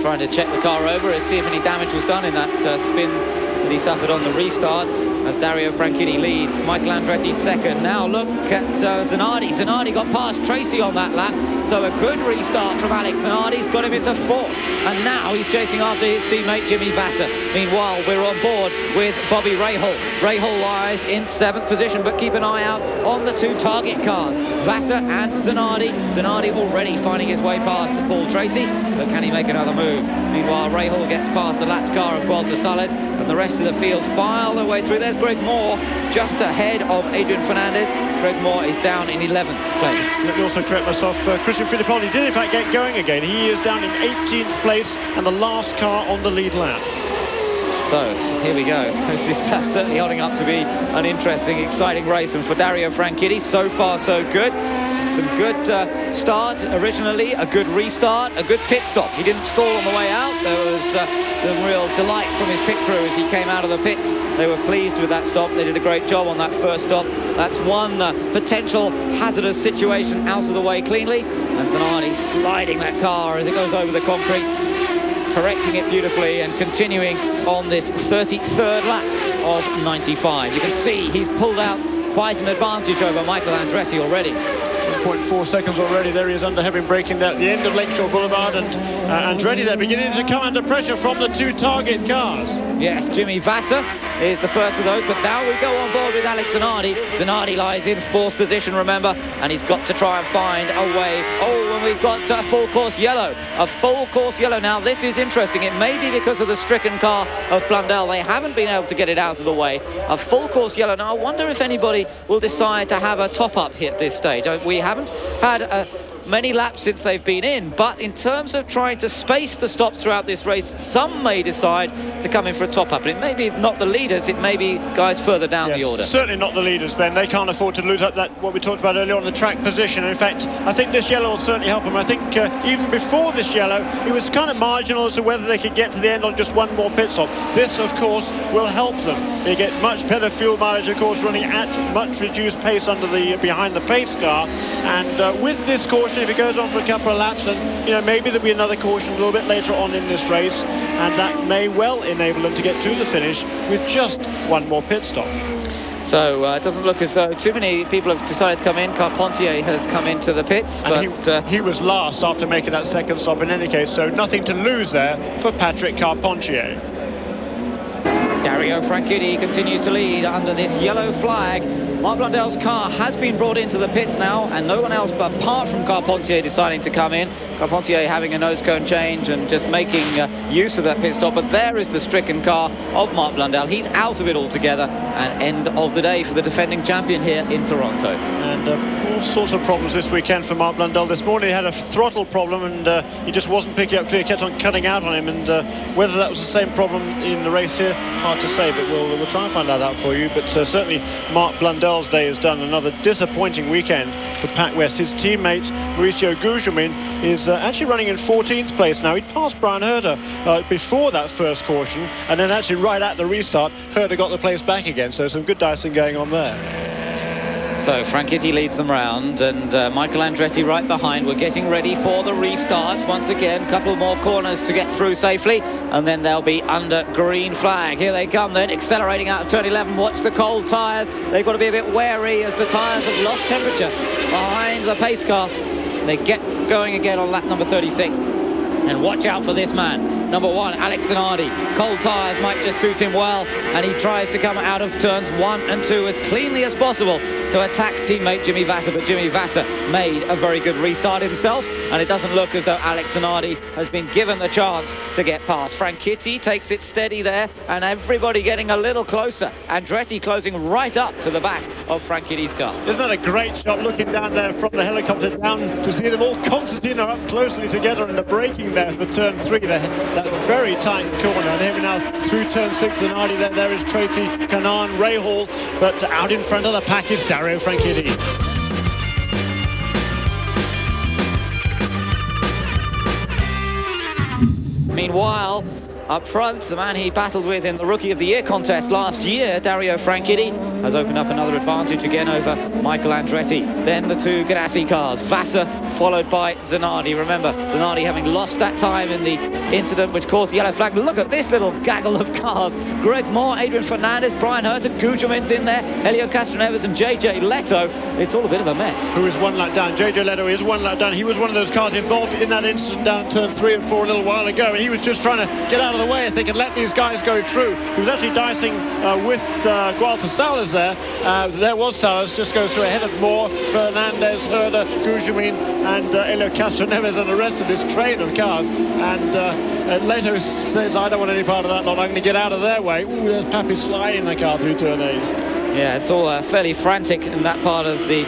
trying to check the car over and see if any damage was done in that spin that he suffered on the restart, as Dario Franchitti leads. Michael Andretti second. Now look at Zanardi. Zanardi got past Tracy on that lap, so a good restart from Alex Zanardi. He's got him into 4th, and now he's chasing after his teammate Jimmy Vasser. Meanwhile, we're on board with Bobby Rahal. Rahal lies in 7th position, but keep an eye out on the 2 target cars, Vasser and Zanardi. Zanardi already finding his way past Paul Tracy, but can he make another move? Meanwhile, Rahal gets past the lapped car of Walter Sales, and the rest of the field file their way through. There's Greg Moore just ahead of Adrian Fernandez. Greg Moore is down in 11th place.
Let me also correct myself. Christian Fittipaldi did in fact get going again. He is down in 18th place and the last car on the lead lap.
So here we go. This is certainly holding up to be an interesting, exciting race, and for Dario Franchitti, so far so good. Some good start originally, a good restart, a good pit stop. He didn't stall on the way out. There was some real delight from his pit crew as he came out of the pits. They were pleased with that stop. They did a great job on that first stop. That's one potential hazardous situation out of the way cleanly. And Zanardi sliding that car as it goes over the concrete, correcting it beautifully and continuing on this 33rd lap of 95. You can see he's pulled out quite an advantage over Michael Andretti already.
1.4 seconds already. There he is under heavy braking there at the end of Lakeshore Boulevard, and Andretti there beginning to come under pressure from the 2 target cars.
Yes, Jimmy Vasser is the first of those, but now we go on board with Alex Zanardi. Zanardi lies in 4th position, remember, and he's got to try and find a way. Oh, and we've got a full course yellow. A full course yellow. Now, this is interesting. It may be because of the stricken car of Blundell. They haven't been able to get it out of the way. A full course yellow. Now, I wonder if anybody will decide to have a top-up hit this stage. We haven't had many laps since they've been in, but in terms of trying to space the stops throughout this race, some may decide to come in for a top-up, and it may be not the leaders, it may be guys further down the order.
Certainly not the leaders, Ben. They can't afford to lose up that, what we talked about earlier on, the track position. In fact, I think this yellow will certainly help them. I think even before this yellow, it was kind of marginal as to whether they could get to the end on just 1 more pit stop. This, of course, will help them. They get much better fuel mileage, of course, running at much reduced pace under the behind the pace car, and with this caution, if it goes on for a couple of laps, and maybe there'll be another caution a little bit later on in this race, and that may well enable them to get to the finish with just 1 more pit stop.
So it doesn't look as though too many people have decided to come in. Carpentier has come into the pits,
and he was last after making that second stop in any case, so nothing to lose there for Patrick Carpentier.
Dario Franchitti continues to lead under this yellow flag. Mark Blundell's car has been brought into the pits now, and no one else apart from Carpentier deciding to come in. Carpentier having a nose cone change and just making use of that pit stop. But there is the stricken car of Mark Blundell. He's out of it altogether, and end of the day for the defending champion here in Toronto.
And all sorts of problems this weekend for Mark Blundell. This morning he had a throttle problem, and he just wasn't picking up clear, kept on cutting out on him, and whether that was the same problem in the race here, hard to say, but we'll try and find that out for you. But certainly Mark Blundell's day is done. Another disappointing weekend for Pac West. His teammate Mauricio Gugelmin is actually running in 14th place now. He'd passed Brian Herder before that first caution, and then actually right at the restart Herder got the place back again, so some good dicing going on there.
So Franchitti leads them round, and Michael Andretti right behind. We're getting ready for the restart once again. A couple more corners to get through safely, and then they'll be under green flag. Here they come then, accelerating out of turn 11. Watch the cold tyres. They've got to be a bit wary as the tyres have lost temperature behind the pace car. They get going again on lap number 36. And watch out for this man, number 1, Alex Zanardi. Cold tyres might just suit him well, and he tries to come out of turns 1 and 2 as cleanly as possible to attack teammate Jimmy Vasser. But Jimmy Vasser made a very good restart himself, and it doesn't look as though Alex Zanardi has been given the chance to get past. Franchitti takes it steady there, and everybody getting a little closer. Andretti closing right up to the back of Franchitti's car.
Isn't that a great shot, looking down there from the helicopter down to see them all concertina up closely together, and the braking there for turn 3 there, that very tight corner. And here now through turn 6, Zanardi there is Tracy, Canaan, Rahal, but out in front of the pack is Dario Franchitti.
Meanwhile, up front, the man he battled with in the Rookie of the Year contest last year, Dario Franchitti, has opened up another advantage again over Michael Andretti. Then the two Ganassi cars, Vasser followed by Zanardi. Remember, Zanardi having lost that time in the incident which caused the yellow flag. Look at this little gaggle of cars. Greg Moore, Adrian Fernandez, Brian Herter, Gugelmin's in there, Helio Castroneves and JJ Leto. It's all a bit of a mess.
Who is 1 lap down? JJ Leto is 1 lap down. He was one of those cars involved in that incident down turn 3 and 4 a little while ago, and he was just trying to get out of the way, I think, and let these guys go through. He was actually dicing with Walter Salas there. There was Salas, just goes through ahead of Moore, Fernandez, Herder, Gugelmin, and Helio Castroneves, and the rest of this train of cars. And Leto says, I don't want any part of that lot, I'm going to get out of their way. Ooh, there's Pappy sliding the car through turn 8.
Yeah, it's all fairly frantic in that part of the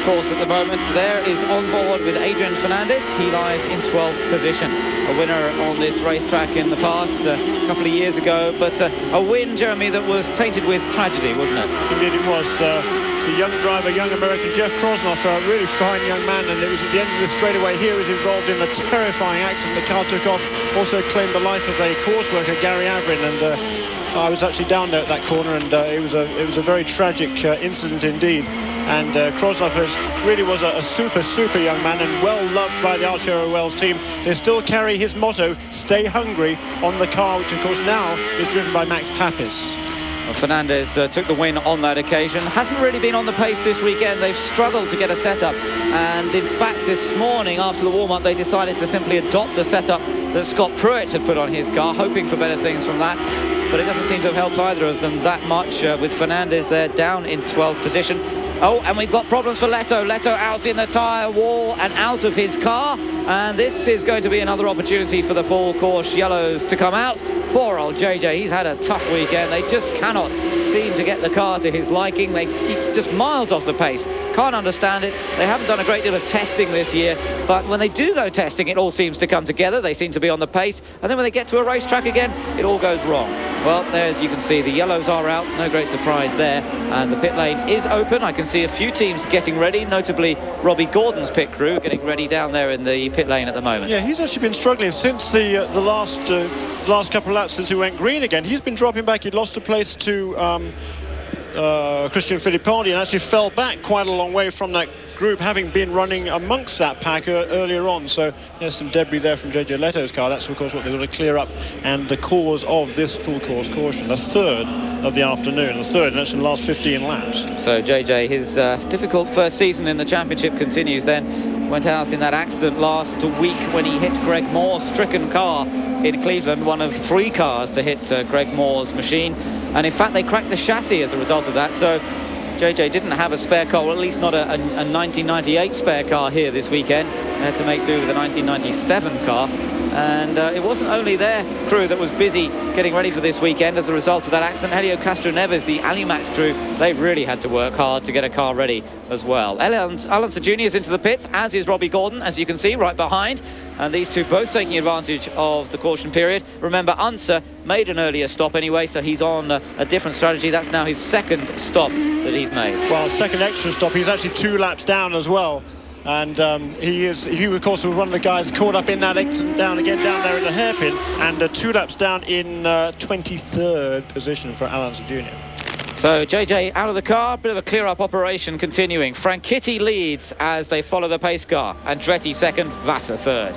course at the moment. There is on board with Adrian Fernandez. He lies in 12th position. A winner on this racetrack in the past, a couple of years ago, but a win, Jeremy, that was tainted with tragedy, wasn't it?
Indeed it was. The young driver, young American Jeff Krosnoff, a really fine young man, and it was at the end of the straightaway here, was involved in a terrifying accident. The car took off, also claimed the life of a course worker, Gary Avrin, and I was actually down there at that corner, and it was a very tragic incident indeed. And Krosnoff really was a super young man, and well loved by the Archero Wells team. They still carry his motto, stay hungry, on the car, which of course now is driven by Max Papis.
Well, Fernandez took the win on that occasion. Hasn't really been on the pace this weekend. They've struggled to get a setup, and in fact this morning after the warm-up they decided to simply adopt the setup that Scott Pruitt had put on his car, hoping for better things from that, but it doesn't seem to have helped either of them that much, with Fernandez there down in 12th position. Oh, and we've got problems for Leto. Leto out in the tyre wall and out of his car. And this is going to be another opportunity for the full course yellows to come out. Poor old JJ, he's had a tough weekend. They just cannot seem to get the car to his liking. He's just miles off the pace. Can't understand it. They haven't done a great deal of testing this year, but when they do go testing, it all seems to come together. They seem to be on the pace, and then when they get to a racetrack again, it all goes wrong. Well, there, as you can see, the yellows are out. No great surprise there, and the pit lane is open. I can see a few teams getting ready, notably Robbie Gordon's pit crew getting ready down there in the pit lane at the moment.
Yeah, he's actually been struggling since the last couple of laps since he went green again. He's been dropping back. He lost a place to Christian Fittipaldi, and actually fell back quite a long way from that group, having been running amongst that pack earlier on. So there's some debris there from JJ Leto's car. That's of course what they've got to clear up, and the cause of this full course caution, the third of the afternoon, the third, and that's in the last 15 laps.
So JJ, his difficult first season in the championship continues then. Went out in that accident last week when he hit Greg Moore's stricken car in Cleveland, one of 3 cars to hit Greg Moore's machine. And in fact, they cracked the chassis as a result of that. So JJ didn't have a spare car, or at least not a 1998 spare car here this weekend. They had to make do with a 1997 car. And it wasn't only their crew that was busy getting ready for this weekend as a result of that accident. Helio Castroneves, the Alimax crew, they really had to work hard to get a car ready as well. Alonso Jr. is into the pits, as is Robbie Gordon, as you can see, right behind. And these two both taking advantage of the caution period. Remember, Unser made an earlier stop anyway, so he's on a different strategy. That's now his second stop that he's made.
Well, second extra stop. He's actually 2 laps down as well. And he of course was one of the guys caught up in that accident down there in the hairpin, and 2 laps down in 23rd position for Alonso Jr.
So JJ out of the car, bit of a clear-up operation continuing. Franchitti leads as they follow the pace car. Andretti second, Vassar third.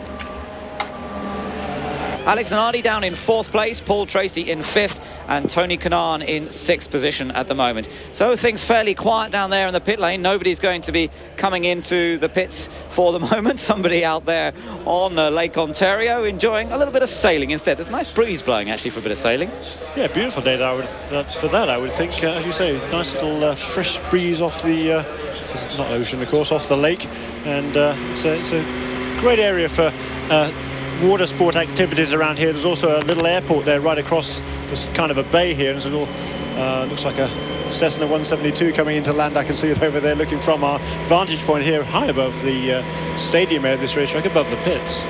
Alex Zanardi down in 4th place, Paul Tracy in 5th, and Tony Kanaan in 6th position at the moment. So things fairly quiet down there in the pit lane. Nobody's going to be coming into the pits for the moment. Somebody out there on Lake Ontario enjoying a little bit of sailing instead. There's a nice breeze blowing actually for a bit of sailing. Yeah,
beautiful day I would think, as you say, nice little fresh breeze off the, not ocean of course, off the lake. And it's a great area for water sport activities around here. There's also a little airport there right across this kind of a bay here. There's a little, looks like a Cessna 172 coming into land. I can see it over there looking from our vantage point here high above the stadium area of this racetrack, above the pits.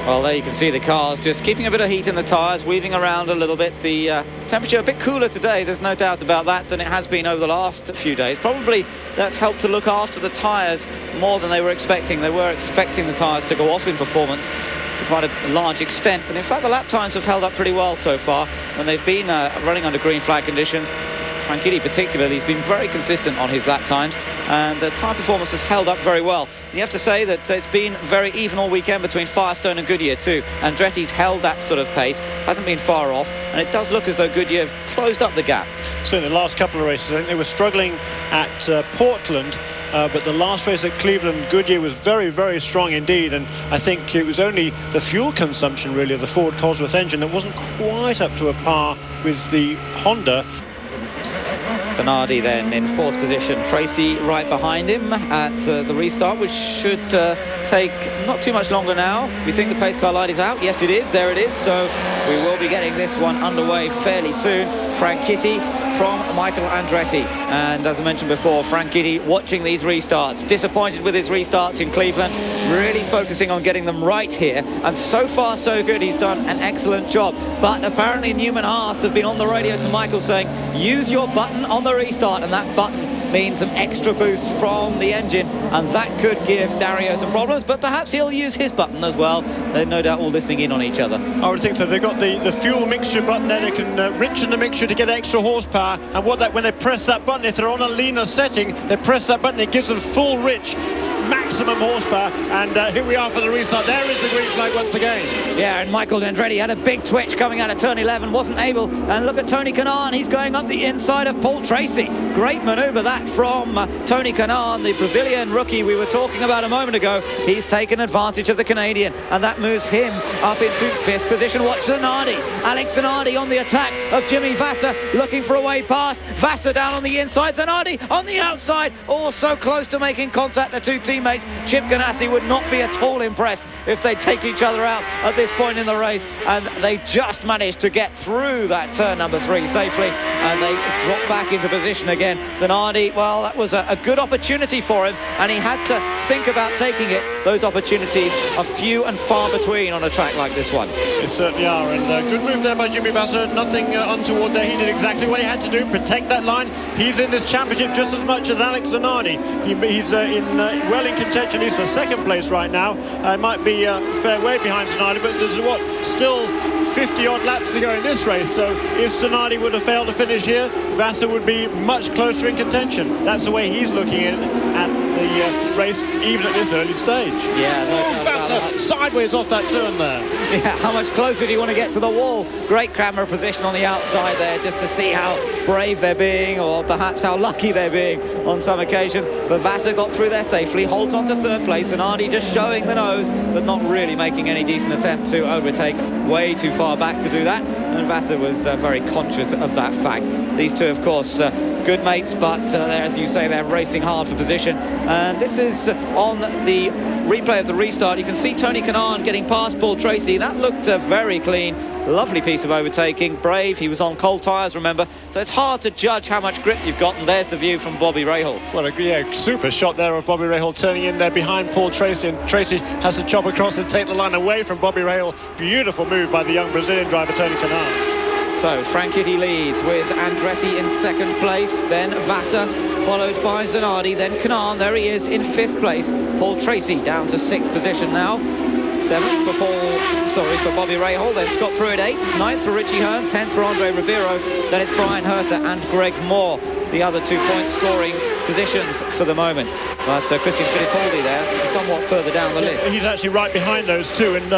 Well, there you can see the cars just keeping a bit of heat in the tyres, weaving around a little bit. The temperature a bit cooler today, there's no doubt about that, than it has been over the last few days. Probably that's helped to look after the tyres more than they were expecting. They were expecting the tyres to go off in performance to quite a large extent, but in fact the lap times have held up pretty well so far when they've been running under green flag conditions. Franchitti particularly has been very consistent on his lap times, and the tyre performance has held up very well. You have to say that it's been very even all weekend between Firestone and Goodyear too. Andretti's held that sort of pace, hasn't been far off, and it does look as though Goodyear have closed up the gap.
So in the last couple of races, I think they were struggling at Portland, but the last race at Cleveland, Goodyear was very, very strong indeed, and I think it was only the fuel consumption really of the Ford Cosworth engine that wasn't quite up to a par with the Honda.
Zanardi then in 4th position, Tracy right behind him at the restart, which should take not too much longer now. We think the pace car light is out. Yes, it is. There it is. So we will be getting this one underway fairly soon. Franchitti from Michael Andretti. And as I mentioned before, Franchitti watching these restarts, disappointed with his restarts in Cleveland, really focusing on getting them right here. And so far, so good. He's done an excellent job. But apparently Newman Haas have been on the radio to Michael saying, use your button on the restart, and that button means some extra boost from the engine, and that could give Dario some problems, but perhaps he'll use his button as well. They're no doubt all listening in on each other.
I would think so. They've got the fuel mixture button there. They can richen the mixture to get extra horsepower, and when they press that button, if they're on a leaner setting, they press that button, it gives them full rich maximum horsepower. And here we are for the restart. There is the green flag once again.
Yeah, and Michael Andretti had a big twitch coming out of turn 11, wasn't able. And look at Tony Kanaan, he's going up the inside of Paul Tracy. Great manoeuvre that from Tony Kanaan, the Brazilian rookie we were talking about a moment ago. He's taken advantage of the Canadian, and that moves him up into 5th position. Watch Zanardi, Alex Zanardi on the attack of Jimmy Vassar, looking for a way past. Vassar down on the inside, Zanardi on the outside. Oh, so close to making contact, the two teammates. Chip Ganassi would not be at all impressed if they take each other out at this point in the race, and they just managed to get through that turn number 3 safely, and they drop back into position again. Zanardi, well, that was a good opportunity for him, and he had to think about taking it. Those opportunities are few and far between on a track like this one.
They certainly are, and good move there by Jimmy Vassar. Nothing untoward there. He did exactly what he had to do, protect that line. He's in this championship just as much as Alex Zanardi. He's well in contention. He's for 2nd place right now. It might be a fair way behind Zanardi, but there's still 50-odd laps to go in this race, so if Zanardi would have failed to finish here, Vassar would be much closer in contention. That's the way he's looking at the race, even at this early stage.
Yeah,
sideways off that turn there.
Yeah, how much closer do you want to get to the wall? Great camera position on the outside there, just to see how brave they're being, or perhaps how lucky they're being on some occasions. But Vassar got through there safely, holds on to third place, and Arnie just showing the nose, but not really making any decent attempt to overtake. Way too far back to do that, and Vassar was very conscious of that fact. These two, of course, good mates, but as you say, they're racing hard for position. And this is on the replay of the restart. You can see Tony Kanaan getting past Paul Tracy. That looked very clean. Lovely piece of overtaking. Brave. He was on cold tyres, remember, so it's hard to judge how much grip you've got. And there's the view from Bobby Rahal.
Well, yeah, super shot there of Bobby Rahal turning in there behind Paul Tracy, and Tracy has to chop across and take the line away from Bobby Rahal. Beautiful move by the young Brazilian driver Tony Kanaan.
So Franchitti leads with Andretti in second place, then Vassar, followed by Zanardi, then Kanaan. There he is in fifth place. Paul Tracy down to sixth position now. Seventh for Bobby Rahal, then Scott Pruitt eighth, ninth for Richie Hearn, 10th for Andre Ribeiro, then it's Brian Herter and Greg Moore, the other 2 point scoring positions for the moment. But Christian Fittipaldi there, somewhat further down the list.
He's actually right behind those two. And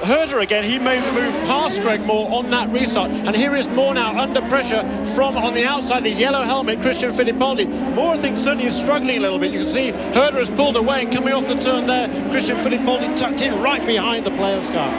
Herder again, he made the move past Greg Moore on that restart. And here is Moore now under pressure from on the outside, the yellow helmet, Christian Fittipaldi. Moore, I think, certainly is struggling a little bit. You can see Herder has pulled away, and coming off the turn there, Christian Fittipaldi tucked in right behind the player's car.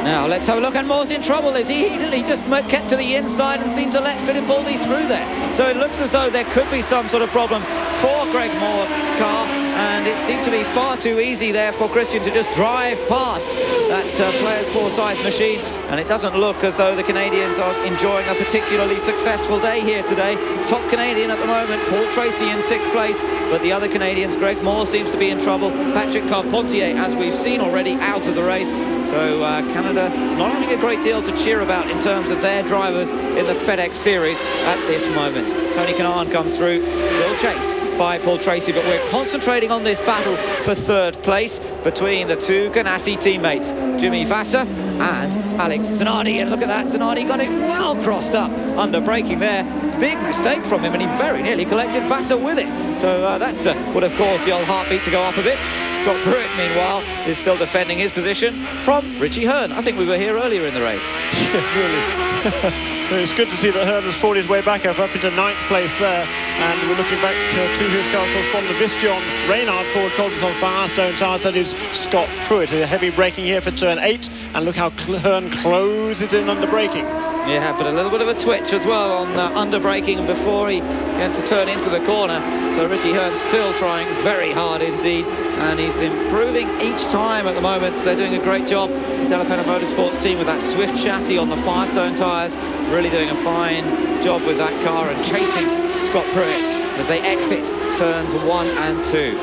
Now let's have a look, and Moore's in trouble as he just kept to the inside and seemed to let Fittipaldi through there. So it looks as though there could be some sort of problem for Greg Moore's car, and it seemed to be far too easy there for Christian to just drive past that player's Forsyth machine, and it doesn't look as though the Canadians are enjoying a particularly successful day here today. Top Canadian at the moment, Paul Tracy in sixth place, but the other Canadians, Greg Moore seems to be in trouble. Patrick Carpentier, as we've seen already, out of the race. So Canada not having a great deal to cheer about in terms of their drivers in the FedEx Series at this moment. Tony Kanaan comes through, still chased by Paul Tracy, but we're concentrating on this battle for third place between the two Ganassi teammates, Jimmy Vassar and Alex Zanardi. And look at that, Zanardi got it well crossed up under braking there. Big mistake from him, and he very nearly collected Vassar with it. So that would have caused the old heartbeat to go up a bit. Scott Pruitt, meanwhile, is still defending his position from Richie Hearn. I think we were here earlier in the race.
Yes, really. It's good to see that Hearn has fought his way back up into ninth place there. And we're looking back to his car, of course, from the Vistion Reynard Ford Colts on Firestone tyres. That is Scott Pruitt. A heavy braking here for turn 8. And look how Hearn closes in under braking.
Yeah, but a little bit of a twitch as well on under braking before he gets to turn into the corner. So Richie Hearn still trying very hard indeed, and he's improving each time at the moment. They're doing a great job, the Della Penna Motorsports team, with that Swift chassis on the Firestone tyres, really doing a fine job with that car and chasing Scott Pruitt as they exit turns 1 and 2.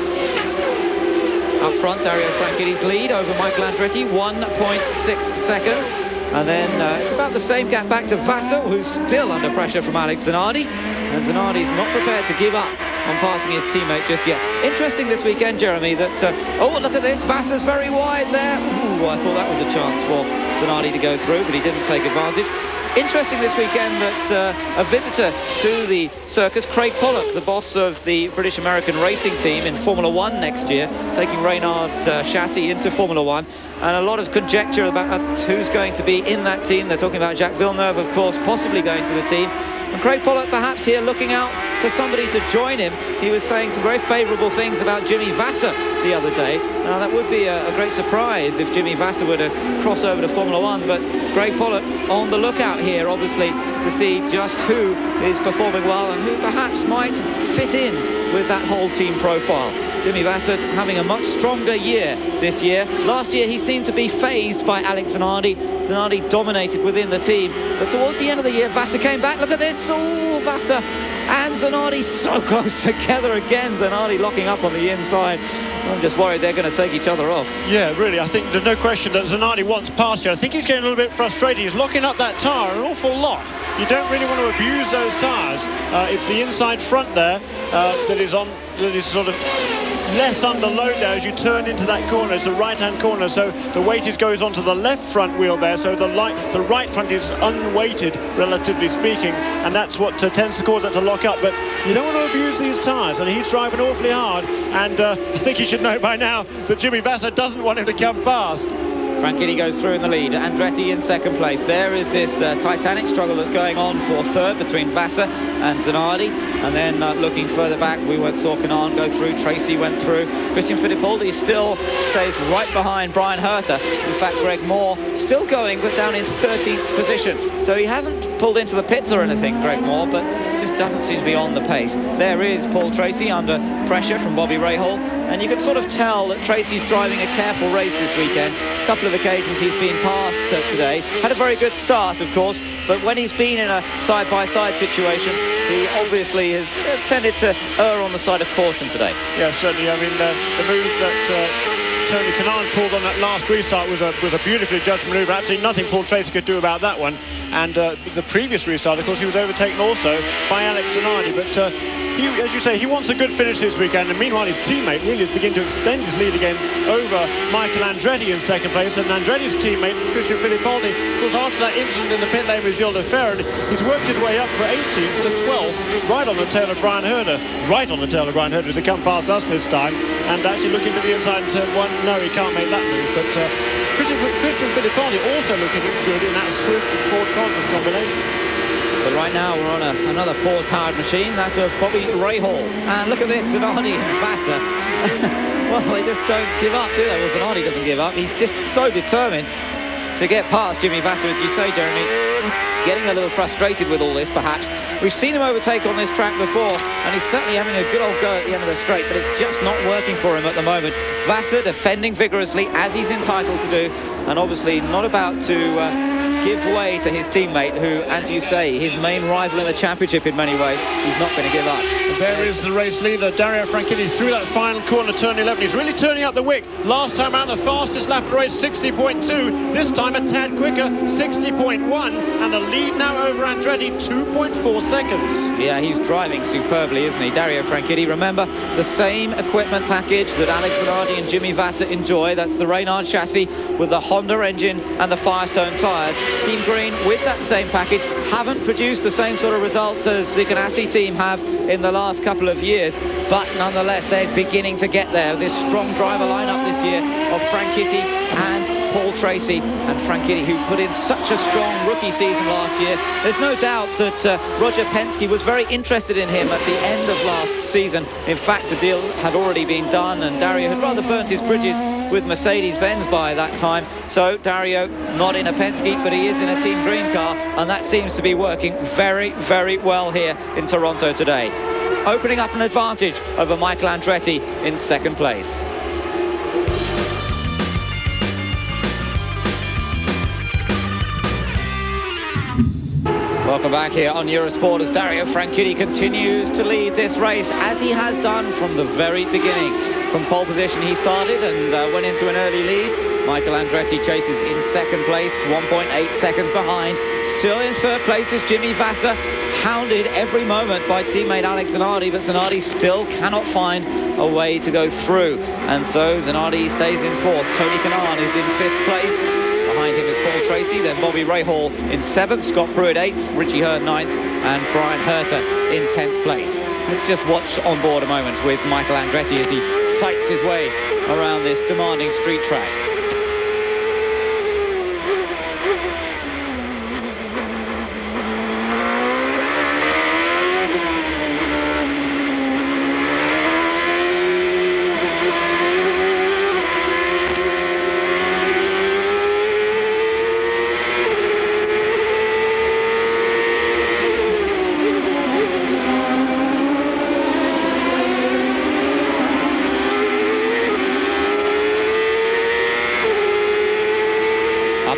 Up front, Dario Franchitti's lead over Michael Andretti, 1.6 seconds. And then it's about the same gap back to Vassar, who's still under pressure from Alex Zanardi. And Zanardi's not prepared to give up on passing his teammate just yet. Interesting this weekend, Jeremy, that... oh, look at this. Vassar's very wide there. Ooh, I thought that was a chance for Zanardi to go through, but he didn't take advantage. Interesting this weekend that a visitor to the circus, Craig Pollock, the boss of the British American racing team in Formula 1 next year, taking Reynard chassis into Formula 1, and a lot of conjecture about who's going to be in that team. They're talking about Jacques Villeneuve, of course, possibly going to the team. And Craig Pollock perhaps here looking out for somebody to join him. He was saying some very favourable things about Jimmy Vassar the other day. Now that would be a great surprise if Jimmy Vassar were to cross over to Formula 1, but Craig Pollock on the lookout here, obviously, to see just who is performing well and who perhaps might fit in with that whole team profile. Jimmy Vassar having a much stronger year this year. Last year he seemed to be phased by Alex Zanardi. Zanardi dominated within the team, but towards the end of the year Vassar came back. Look at this, oh, Vassar and Zanardi so close together again. Zanardi locking up on the inside. I'm just worried they're going to take each other off.
Yeah, really, I think there's no question that Zanardi wants past you. I think he's getting a little bit frustrated. He's locking up that tyre an awful lot. You don't really want to abuse those tyres. It's the inside front there that is sort of less under load there as you turn into that corner. It's a right-hand corner, so the weightage goes onto the left front wheel there, so the right front is unweighted, relatively speaking, and that's what tends to cause that to lock up. But you don't want to abuse these tyres, and he's driving awfully hard, and I think he should know by now that Jimmy Vasser doesn't want him to come fast.
Franchitti goes through in the lead. Andretti in second place. There is this titanic struggle that's going on for third between Vasser and Zanardi. And then looking further back, we saw Kanaan go through. Tracy went through. Christian Fittipaldi still stays right behind Brian Herter. In fact, Greg Moore still going, but down in 13th position. So he hasn't pulled into the pits or anything, Greg Moore, but just doesn't seem to be on the pace. There is Paul Tracy under pressure from Bobby Rahal. And you can sort of tell that Tracy's driving a careful race this weekend. A couple of occasions he's been passed today. Had a very good start, of course, but when he's been in a side-by-side situation, he obviously has tended to err on the side of caution today.
Yeah, certainly. I mean, the moves that Tony Kanaan pulled on that last restart was a beautifully judged manoeuvre. Absolutely nothing Paul Tracy could do about that one. And the previous restart, of course, he was overtaken also by Alex Zanardi. But he, as you say, he wants a good finish this weekend. And meanwhile, his teammate really is beginning to extend his lead again over Michael Andretti in second place. And Andretti's teammate, Christian Fittipaldi, of course, after that incident in the pit lane with Gilles de Ferran, he's worked his way up from 18th to 12th, right on the tail of Brian Herder. Right on the tail of Brian Herder to come past us this time. And actually looking to the inside in turn one. No, he can't make that move. But Christian Fittipaldi also looking good in that Swift and Ford Cosworth combination.
But right now we're on another Ford-powered machine, that of Bobby Rahal. And look at this, Zanardi and Vasser. Well, they just don't give up, do they? Well, Zanardi doesn't give up. He's just so determined to get past Jimmy Vasser, as you say, Jeremy. Getting a little frustrated with all this, perhaps. We've seen him overtake on this track before, and he's certainly having a good old go at the end of the straight, but it's just not working for him at the moment. Vasser defending vigorously, as he's entitled to do, and obviously not about to give way to his teammate, who, as you say, his main rival in the championship in many ways. He's not going to give up.
And there is the race leader, Dario Franchitti, through that final corner, turn 11. He's really turning up the wick. Last time around, the fastest lap of the race, 60.2. This time a tad quicker, 60.1. And a lead now over Andretti, 2.4 seconds.
Yeah, he's driving superbly, isn't he? Dario Franchitti, remember, the same equipment package that Alex Zanardi and Jimmy Vasser enjoy. That's the Reynard chassis with the Honda engine and the Firestone tyres. Team Green, with that same package, haven't produced the same sort of results as the Ganassi team have in the last couple of years, but nonetheless they're beginning to get there. This strong driver lineup this year of Franchitti and Paul Tracy, and Franchitti, who put in such a strong rookie season last year. There's no doubt that Roger Penske was very interested in him at the end of last season. In fact, the deal had already been done, and Dario had rather burnt his bridges with Mercedes-Benz by that time. So Dario not in a Penske, but he is in a Team Green car, and that seems to be working very, very well here in Toronto today. Opening up an advantage over Michael Andretti in second place. Welcome back here on Eurosport as Dario Franchitti continues to lead this race, as he has done from the very beginning. From pole position he started and went into an early lead. Michael Andretti chases in second place, 1.8 seconds behind. Still in third place is Jimmy Vasser, hounded every moment by teammate Alex Zanardi, but Zanardi still cannot find a way to go through. And so Zanardi stays in fourth. Tony Kanaan is in fifth place. Behind him is Paul Tracy, then Bobby Rahal in 7th, Scott Pruitt 8th, Richie Hearn 9th, and Brian Herter in 10th place. Let's just watch on board a moment with Michael Andretti as he fights his way around this demanding street track.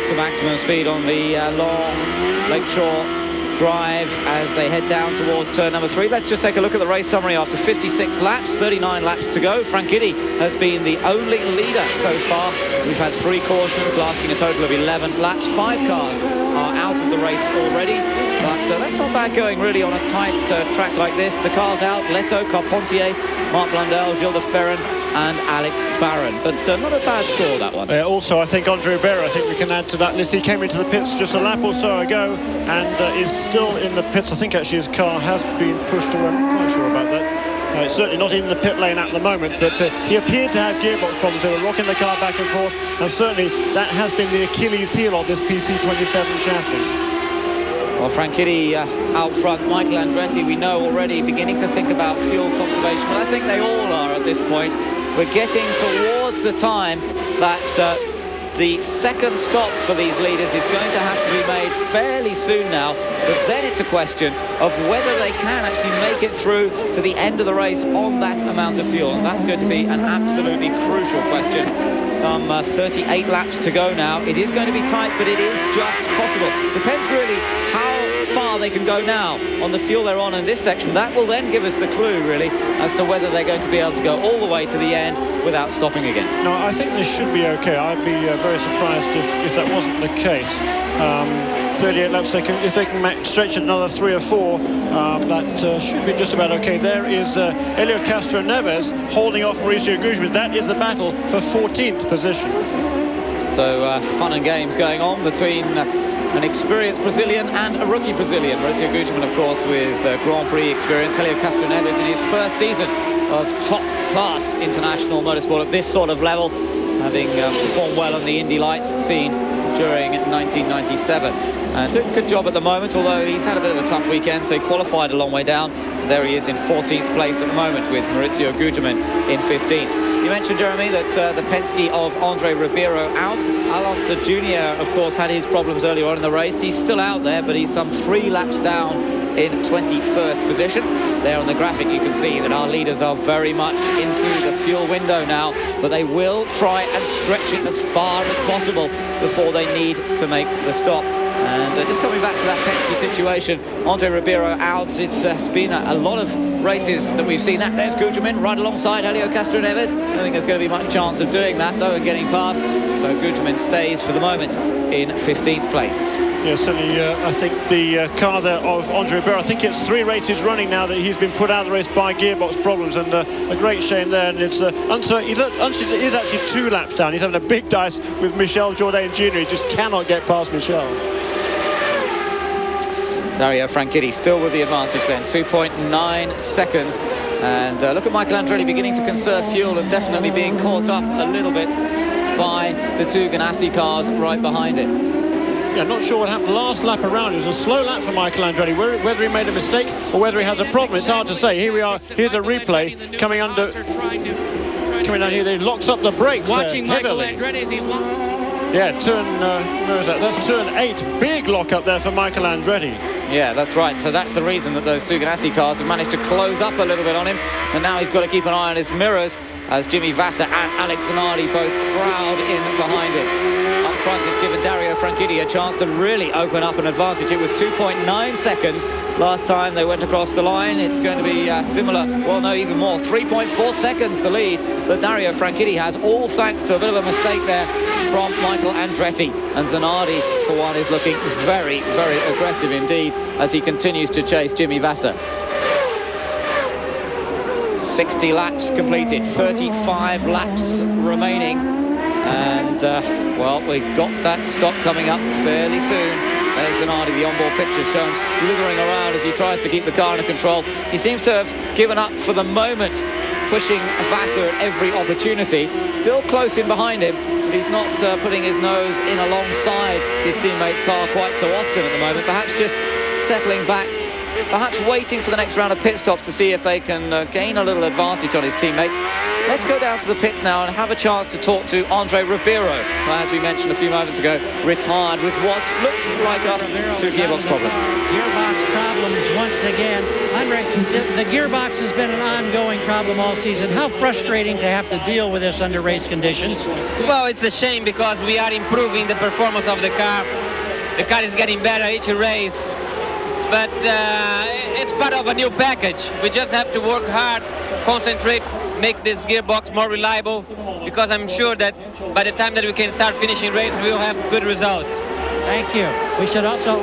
To maximum speed on the long Lakeshore Drive as they head down towards turn number 3. Let's just take a look at the race summary after 56 laps, 39 laps to go. Franchitti has been the only leader so far. We've had 3 cautions lasting a total of 11 laps. 5 cars are out of the race already, but that's not bad going really on a tight track like this. The cars out: Leto, Carpentier, Marc Blundell, Gilles de Ferran, and Alex Barron. But not a bad score, that one.
Also, I think Andre Ribeiro, I think we can add to that list. He came into the pits just a lap or so ago and is still in the pits. I think actually his car has been pushed away. I'm not quite sure about that. It's certainly not in the pit lane at the moment, but he appeared to have gearbox problems. They were rocking the car back and forth, and certainly that has been the Achilles heel of this PC27 chassis.
Well, Franchitti out front, Michael Andretti, we know already, beginning to think about fuel conservation. But I think they all are at this point. We're getting towards the time that the second stop for these leaders is going to have to be made fairly soon now. But then it's a question of whether they can actually make it through to the end of the race on that amount of fuel. And that's going to be an absolutely crucial question. Some 38 laps to go now. It is going to be tight, but it is just possible. Depends really how far they can go now on the fuel they're on in this section. That will then give us the clue, really, as to whether they're going to be able to go all the way to the end without stopping again.
No, I think they should be okay. I'd be very surprised if that wasn't the case. 38 laps, if they can stretch another 3 or 4, that should be just about okay. There is Helio Castro-Neves holding off Mauricio Guzman. That is the battle for 14th position.
So fun and games going on between an experienced Brazilian and a rookie Brazilian. Mauricio Guzman, of course, with Grand Prix experience. Helio Castro-Neves in his first season of top-class international motorsport at this sort of level, having performed well on the Indy Lights scene during 1997. And doing a good job at the moment, although he's had a bit of a tough weekend, so he qualified a long way down. And there he is in 14th place at the moment, with Mauricio Guzman in 15th. You mentioned, Jeremy, that the Penske of Andre Ribeiro out. Alonso Jr., of course, had his problems earlier on in the race. He's still out there, but he's some 3 laps down in 21st position. There on the graphic you can see that our leaders are very much into the fuel window now, but they will try and stretch it as far as possible before they need to make the stop. And just coming back to that Penske situation, Andre Ribeiro out. It's been a lot of races that we've seen that. There's Guzman right alongside Helio Castro-Neves. I don't think there's going to be much chance of doing that, though, and getting past. So Guzman stays for the moment in 15th place.
Yeah, certainly, I think the car there of Andre Ribeiro, I think it's 3 races running now that he's been put out of the race by gearbox problems, and a great shame there. And it's is actually 2 laps down. He's having a big dice with Michel Jourdain Jr. He just cannot get past Michel.
Dario Franchitti still with the advantage then, 2.9 seconds. And look at Michael Andretti beginning to conserve fuel and definitely being caught up a little bit by the 2 Ganassi cars right behind it.
Yeah, not sure what happened last lap around. It was a slow lap for Michael Andretti. Whether he made a mistake or whether he has a problem, it's hard to say. Here we are. Here's a replay coming down here. He locks up the brakes.
Watching Michael Andretti as he's locked.
Yeah, where is that? That's turn 8. Big lock up there for Michael Andretti.
Yeah, that's right. So that's the reason that those 2 Ganassi cars have managed to close up a little bit on him. And now he's got to keep an eye on his mirrors as Jimmy Vasser and Alex Zanardi both crowd in behind him. Up front, it's given Dario Franchitti a chance to really open up an advantage. It was 2.9 seconds last time they went across the line. It's going to be similar, well, no, even more. 3.4 seconds the lead that Dario Franchitti has, all thanks to a bit of a mistake there from Michael Andretti. And Zanardi, for one, is looking very, very aggressive indeed as he continues to chase Jimmy Vasser. 60 laps completed, 35 laps remaining. And, well, we've got that stop coming up fairly soon. There's Zanardi, the onboard picture shown slithering around as he tries to keep the car under control. He seems to have given up for the moment, pushing Vasser at every opportunity. Still close in behind him, but he's not putting his nose in alongside his teammate's car quite so often at the moment. Perhaps just settling back, perhaps waiting for the next round of pit stops to see if they can gain a little advantage on his teammate. Let's go down to the pits now and have a chance to talk to Andre Ribeiro, who, as we mentioned a few moments ago, retired with what looked like us 2 gearbox problems.
Gearbox problems once again. Andre, the gearbox has been an ongoing problem all season. How frustrating to have to deal with this under race conditions.
Well, it's a shame because we are improving the performance of the car. The car is getting better each race. But it's part of a new package. We just have to work hard, concentrate, make this gearbox more reliable, because I'm sure that by the time that we can start finishing races, we'll have good results.
Thank you. We should also...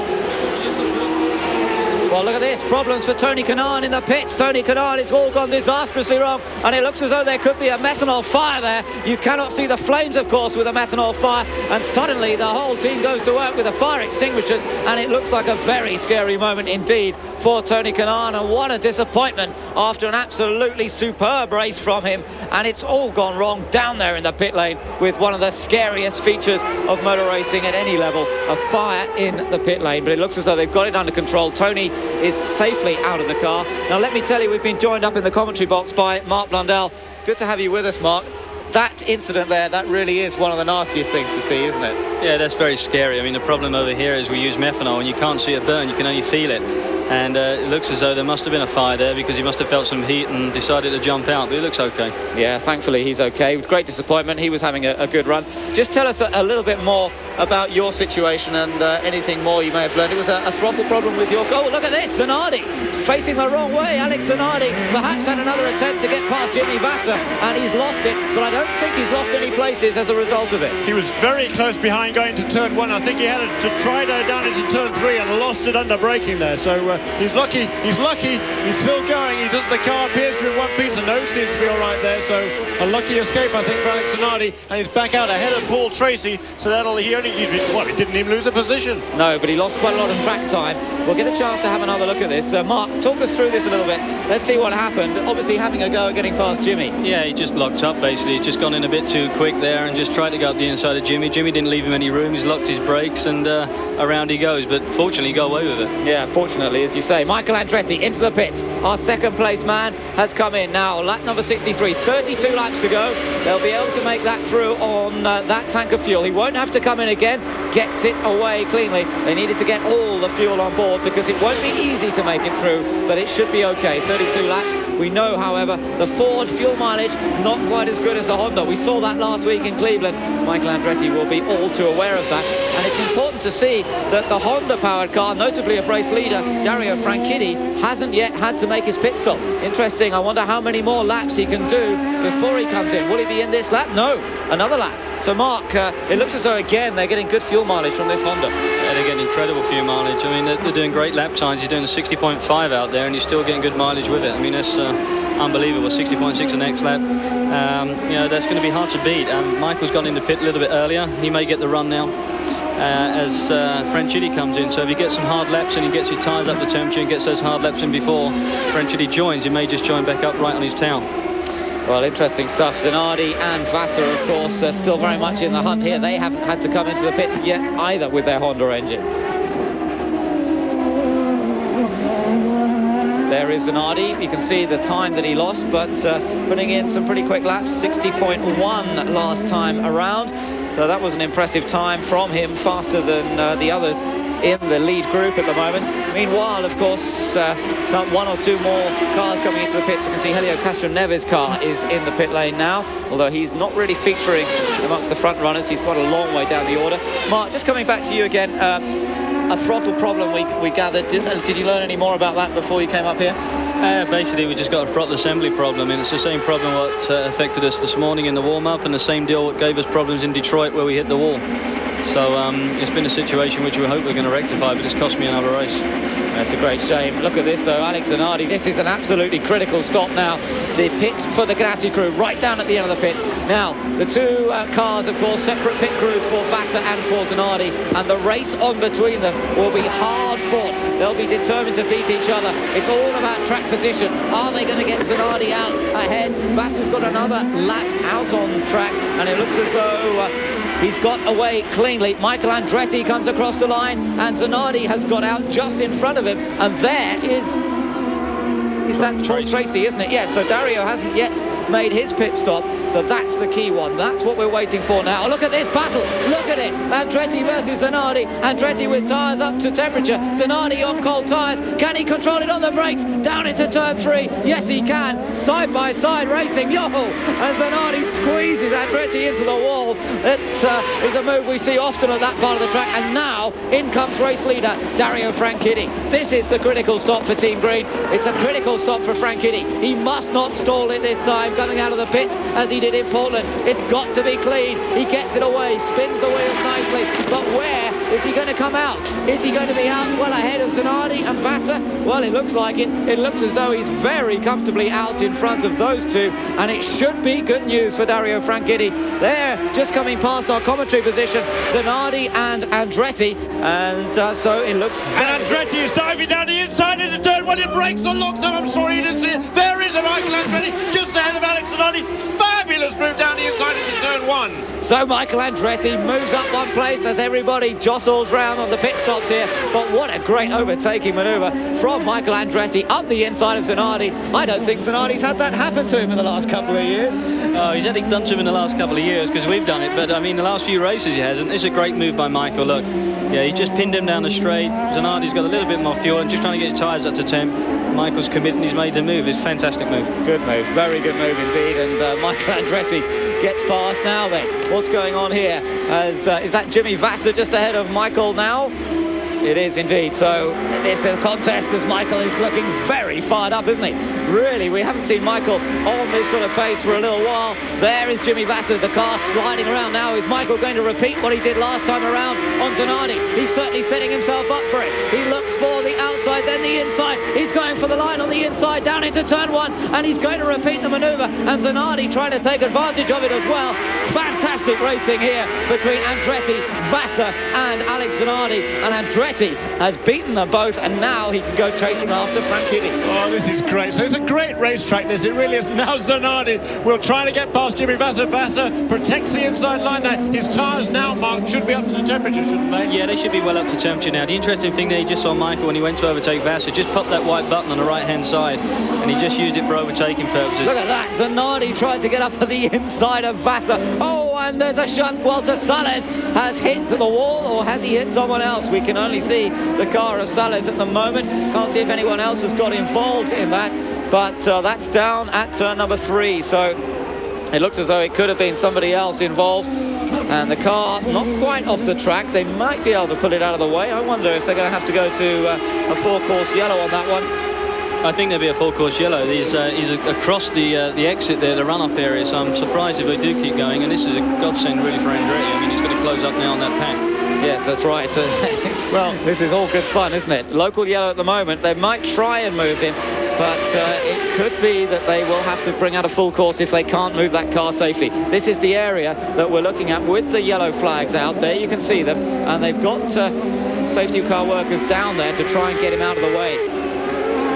Well, Well, look at this. Problems for Tony Kanaan in the pits. Tony Kanaan, it's all gone disastrously wrong. And it looks as though there could be a methanol fire there. You cannot see the flames, of course, with a methanol fire. And suddenly the whole team goes to work with the fire extinguishers. And it looks like a very scary moment indeed for Tony Kanaan. And what a disappointment after an absolutely superb race from him. And it's all gone wrong down there in the pit lane with one of the scariest features of motor racing at any level, a fire in the pit lane. But it looks as though they've got it under control. Tony is safely out of the car. Now let me tell you, we've been joined up in the commentary box by Mark Blundell. Good to have you with us, Mark. That incident there, that really is one of the nastiest things to see, isn't it?
Yeah, that's very scary. I mean, the problem over here is we use methanol and you can't see it burn, you can only feel it. And it looks as though there must have been a fire there because he must have felt some heat and decided to jump out, but it looks okay. Yeah,
thankfully he's okay. With great disappointment, he was having a good run. Just tell us a little bit more about your situation and anything more you may have learned. It was a throttle problem with your goal. Look at this, Zanardi facing the wrong way. Alex Zanardi perhaps had another attempt to get past Jimmy Vasser and he's lost it, but I don't think he's lost any places as a result of it.
He was very close behind going to turn 1. I think he had to try to down into turn 3 and lost it under braking there. So he's lucky, he's still going. The car appears to be in one piece and nose seems to be all right there. So a lucky escape, I think, for Alex Zanardi, and he's back out ahead of Paul Tracy. So he didn't even lose a position.
No, but he lost quite a lot of track time. We'll get a chance to have another look at this. Mark, talk us through this a little bit. Let's see what happened. Obviously having a go at getting past Jimmy.
Yeah, he just locked up basically. He's just gone in a bit too quick there and just tried to go up the inside of Jimmy. Jimmy didn't leave him any room. He's locked his brakes and around he goes. But fortunately, he got away with it.
Yeah, fortunately, as you say. Michael Andretti into the pits. Our second place man has come in now. Lap number 63. 32 laps to go. They'll be able to make that through on that tank of fuel. He won't have to come in again. Gets it away cleanly. They needed to get all the fuel on board because it won't be easy to make it through, but it should be okay. 32 laps. We know, however, the Ford fuel mileage not quite as good as the Honda. We saw that last week in Cleveland. Michael Andretti will be all too aware of that. And it's important to see that the Honda-powered car, notably of race leader Dario Franchitti, hasn't yet had to make his pit stop. Interesting. I wonder how many more laps he can do before he comes in. Will he be in this lap? No, another lap. So Mark, it looks as though again they're getting good fuel mileage from this Honda.
Yeah, they're getting incredible fuel mileage. I mean, they're doing great lap times. He's doing a 60.5 out there and he's still getting good mileage with it. I mean, that's unbelievable. 60.6 the next lap. You know, that's going to be hard to beat. Michael's gone into pit a little bit earlier. He may get the run now as Franchitti comes in. So if he gets some hard laps and he gets his tyres up to temperature and gets those hard laps in before Franchitti joins, he may just join back up right on his tail.
Well, interesting stuff. Zanardi and Vasser, of course, are still very much in the hunt here. They haven't had to come into the pits yet either with their Honda engine. There is Zanardi. You can see the time that he lost, but putting in some pretty quick laps. 60.1 last time around. So that was an impressive time from him, faster than the others in the lead group at the moment. Meanwhile, of course, one or two more cars coming into the pits. You can see Helio Castroneves' car is in the pit lane now, although he's not really featuring amongst the front runners. He's quite a long way down the order. Mark, just coming back to you again, a throttle problem we gathered. Did you learn any more about that before you came up here?
Basically, we just got a throttle assembly problem, and it's the same problem what affected us this morning in the warm-up, and the same deal what gave us problems in Detroit where we hit the wall. So it's been a situation which we hope we're going to rectify, but it's cost me another race.
That's a great shame. Look at this, though, Alex Zanardi. This is an absolutely critical stop now. The pit for the Ganassi crew, right down at the end of the pit. Now, the two cars, of course, separate pit crews for Vasser and for Zanardi, and the race on between them will be hard fought. They'll be determined to beat each other. It's all about track position. Are they going to get Zanardi out ahead? Vasser's got another lap out on track, and it looks as though he's got away cleanly. Michael Andretti comes across the line, and Zanardi has got out just in front of him, and there is that Paul Tracy, isn't it? Yes, so Dario hasn't yet made his pit stop, so that's the key one. That's what we're waiting for now. Look at this battle. Look at it. Andretti versus Zanardi. Andretti with tyres up to temperature. Zanardi on cold tyres. Can he control it on the brakes? Down into turn 3. Yes, he can. Side by side racing. Yo! And Zanardi squeezes Andretti into the wall. It is a move we see often at that part of the track. And now in comes race leader Dario Franchitti. This is the critical stop for Team Green. It's a critical stop for Franchitti. He must not stall it this time. time coming out of the pits as he did in Portland. It's got to be clean. He gets it away, spins the wheels nicely, but where is he going to come out? Is he going to be out well ahead of Zanardi and Vassar? Well, it looks like it. It looks as though he's very comfortably out in front of those two, and it should be good news for Dario Franchitti. They're just coming past our commentary position, Zanardi and Andretti, and so it looks very...
And Andretti is diving down the inside into turn one. It breaks the lockdown. I'm sorry you didn't see it. There is a Michael Andretti just ahead of Alex Zanardi. Fabulous move down the inside into turn one.
So Michael Andretti moves up one place as everybody jostles round on the pit stops here. But what a great overtaking manoeuvre from Michael Andretti up the inside of Zanardi. I don't think Zanardi's had that happen to him in the last couple of years.
Oh, he's had it done to him in the last couple of years because we've done it. But I mean, the last few races he hasn't. It's a great move by Michael. Look, yeah, he just pinned him down the straight. Zanardi's got a little bit more fuel and just trying to get his tyres up to temp. Michael's committed and he's made the move. It's a fantastic move.
Good move, very good move indeed. And Michael Andretti gets past now then. What's going on here? Is that Jimmy Vassar just ahead of Michael now? It is indeed. So this is a contest as Michael is looking very fired up, isn't he? Really, we haven't seen Michael on this sort of pace for a little while. There is Jimmy Vassar, the car sliding around now. Is Michael going to repeat what he did last time around on Zanardi? He's certainly setting himself up for it. He looks for the outside, then the inside. He's going for the line on the inside, down into turn one, and he's going to repeat the manoeuvre. And Zanardi trying to take advantage of it as well. Fantastic racing here between Andretti, Vassar, and Alex Zanardi. And Andretti has beaten them both, and now he can go chasing after Franchitti.
Oh, this is great. So it's a great racetrack, this. It really is. Now Zanardi will try to get past Jimmy Vassar. Vassar protects the inside line there. His tyres now, Mark, should be up to temperature, shouldn't they?
Yeah, they should be well up to temperature now. The interesting thing there, you just saw Michael when he went to overtake Vassar, just popped that white button on the right-hand side, and he just used it for overtaking purposes.
Look at that. Zanardi tried to get up at the inside of Vassar. Oh, and there's a shunt. Walter Salles has hit the wall, or has he hit someone else? We can only see the car of Salles at the moment. Can't see if anyone else has got involved in that, but that's down at turn number 3, so it looks as though it could have been somebody else involved, and the car not quite off the track. They might be able to put it out of the way. I wonder if they're going to have to go to a 4-course yellow on that one.
I think there'll be a 4-course yellow. He's across the exit there, the runoff area, so I'm surprised if they do keep going, and this is a godsend really for Andretti. I mean, he's going to close up now on that pack.
Yes, that's right. Well, this is all good fun, isn't it? Local yellow at the moment. They might try and move him, but it could be that they will have to bring out a full course if they can't move that car safely. This is the area that we're looking at with the yellow flags out there. You can see them, and they've got safety car workers down there to try and get him out of the way.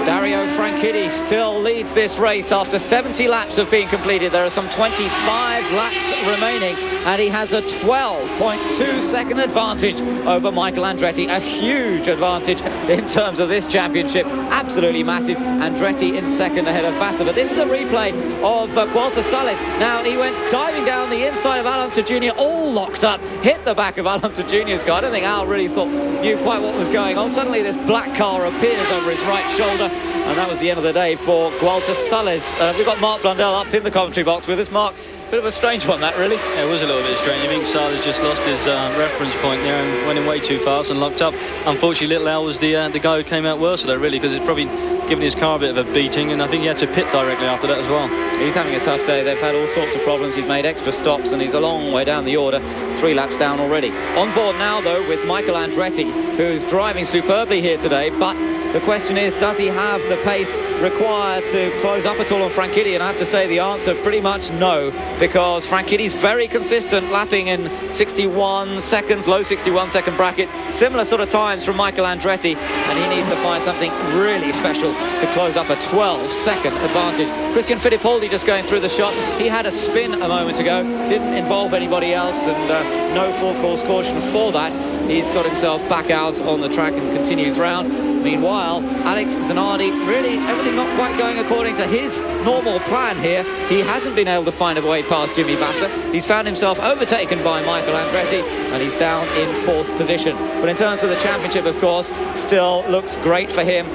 Dario Franchitti still leads this race after 70 laps have been completed. There are some 25 laps remaining, and he has a 12.2 second advantage over Michael Andretti. A huge advantage in terms of this championship. Absolutely massive. Andretti in second ahead of Vassar. But this is a replay of Walter Salles. Now, he went diving down the inside of Alonso Jr., all locked up, hit the back of Alonso Jr.'s car. I don't think Al really knew quite what was going on. Suddenly this black car appears over his right shoulder, and that was the end of the day for Walter Salles. We've got Mark Blundell up in the commentary box with us. Mark, bit of a strange one, that, really.
Yeah, it was a little bit strange. I think Salles just lost his reference point there and went in way too fast and locked up. Unfortunately, Little Al was the guy who came out worse, though, really, because it's probably given his car a bit of a beating, and I think he had to pit directly after that as well.
He's having a tough day. They've had all sorts of problems. He's made extra stops, and he's a long way down the order. 3 laps down already. On board now, though, with Michael Andretti, who's driving superbly here today, but the question is, does he have the pace required to close up at all on Franchitti? And I have to say the answer pretty much no, because Franchitti's very consistent, lapping in 61 seconds, low 61 second bracket, similar sort of times from Michael Andretti, and he needs to find something really special to close up a 12 second advantage. Christian Fittipaldi just going through the shot. He had a spin a moment ago, didn't involve anybody else, and no 4-course caution for that. He's got himself back out on the track and continues round. Meanwhile, Alex Zanardi, really everything not quite going according to his normal plan here. He hasn't been able to find a way past Jimmy Vassar. He's found himself overtaken by Michael Andretti, and he's down in 4th position. But in terms of the championship, of course, still looks great for him.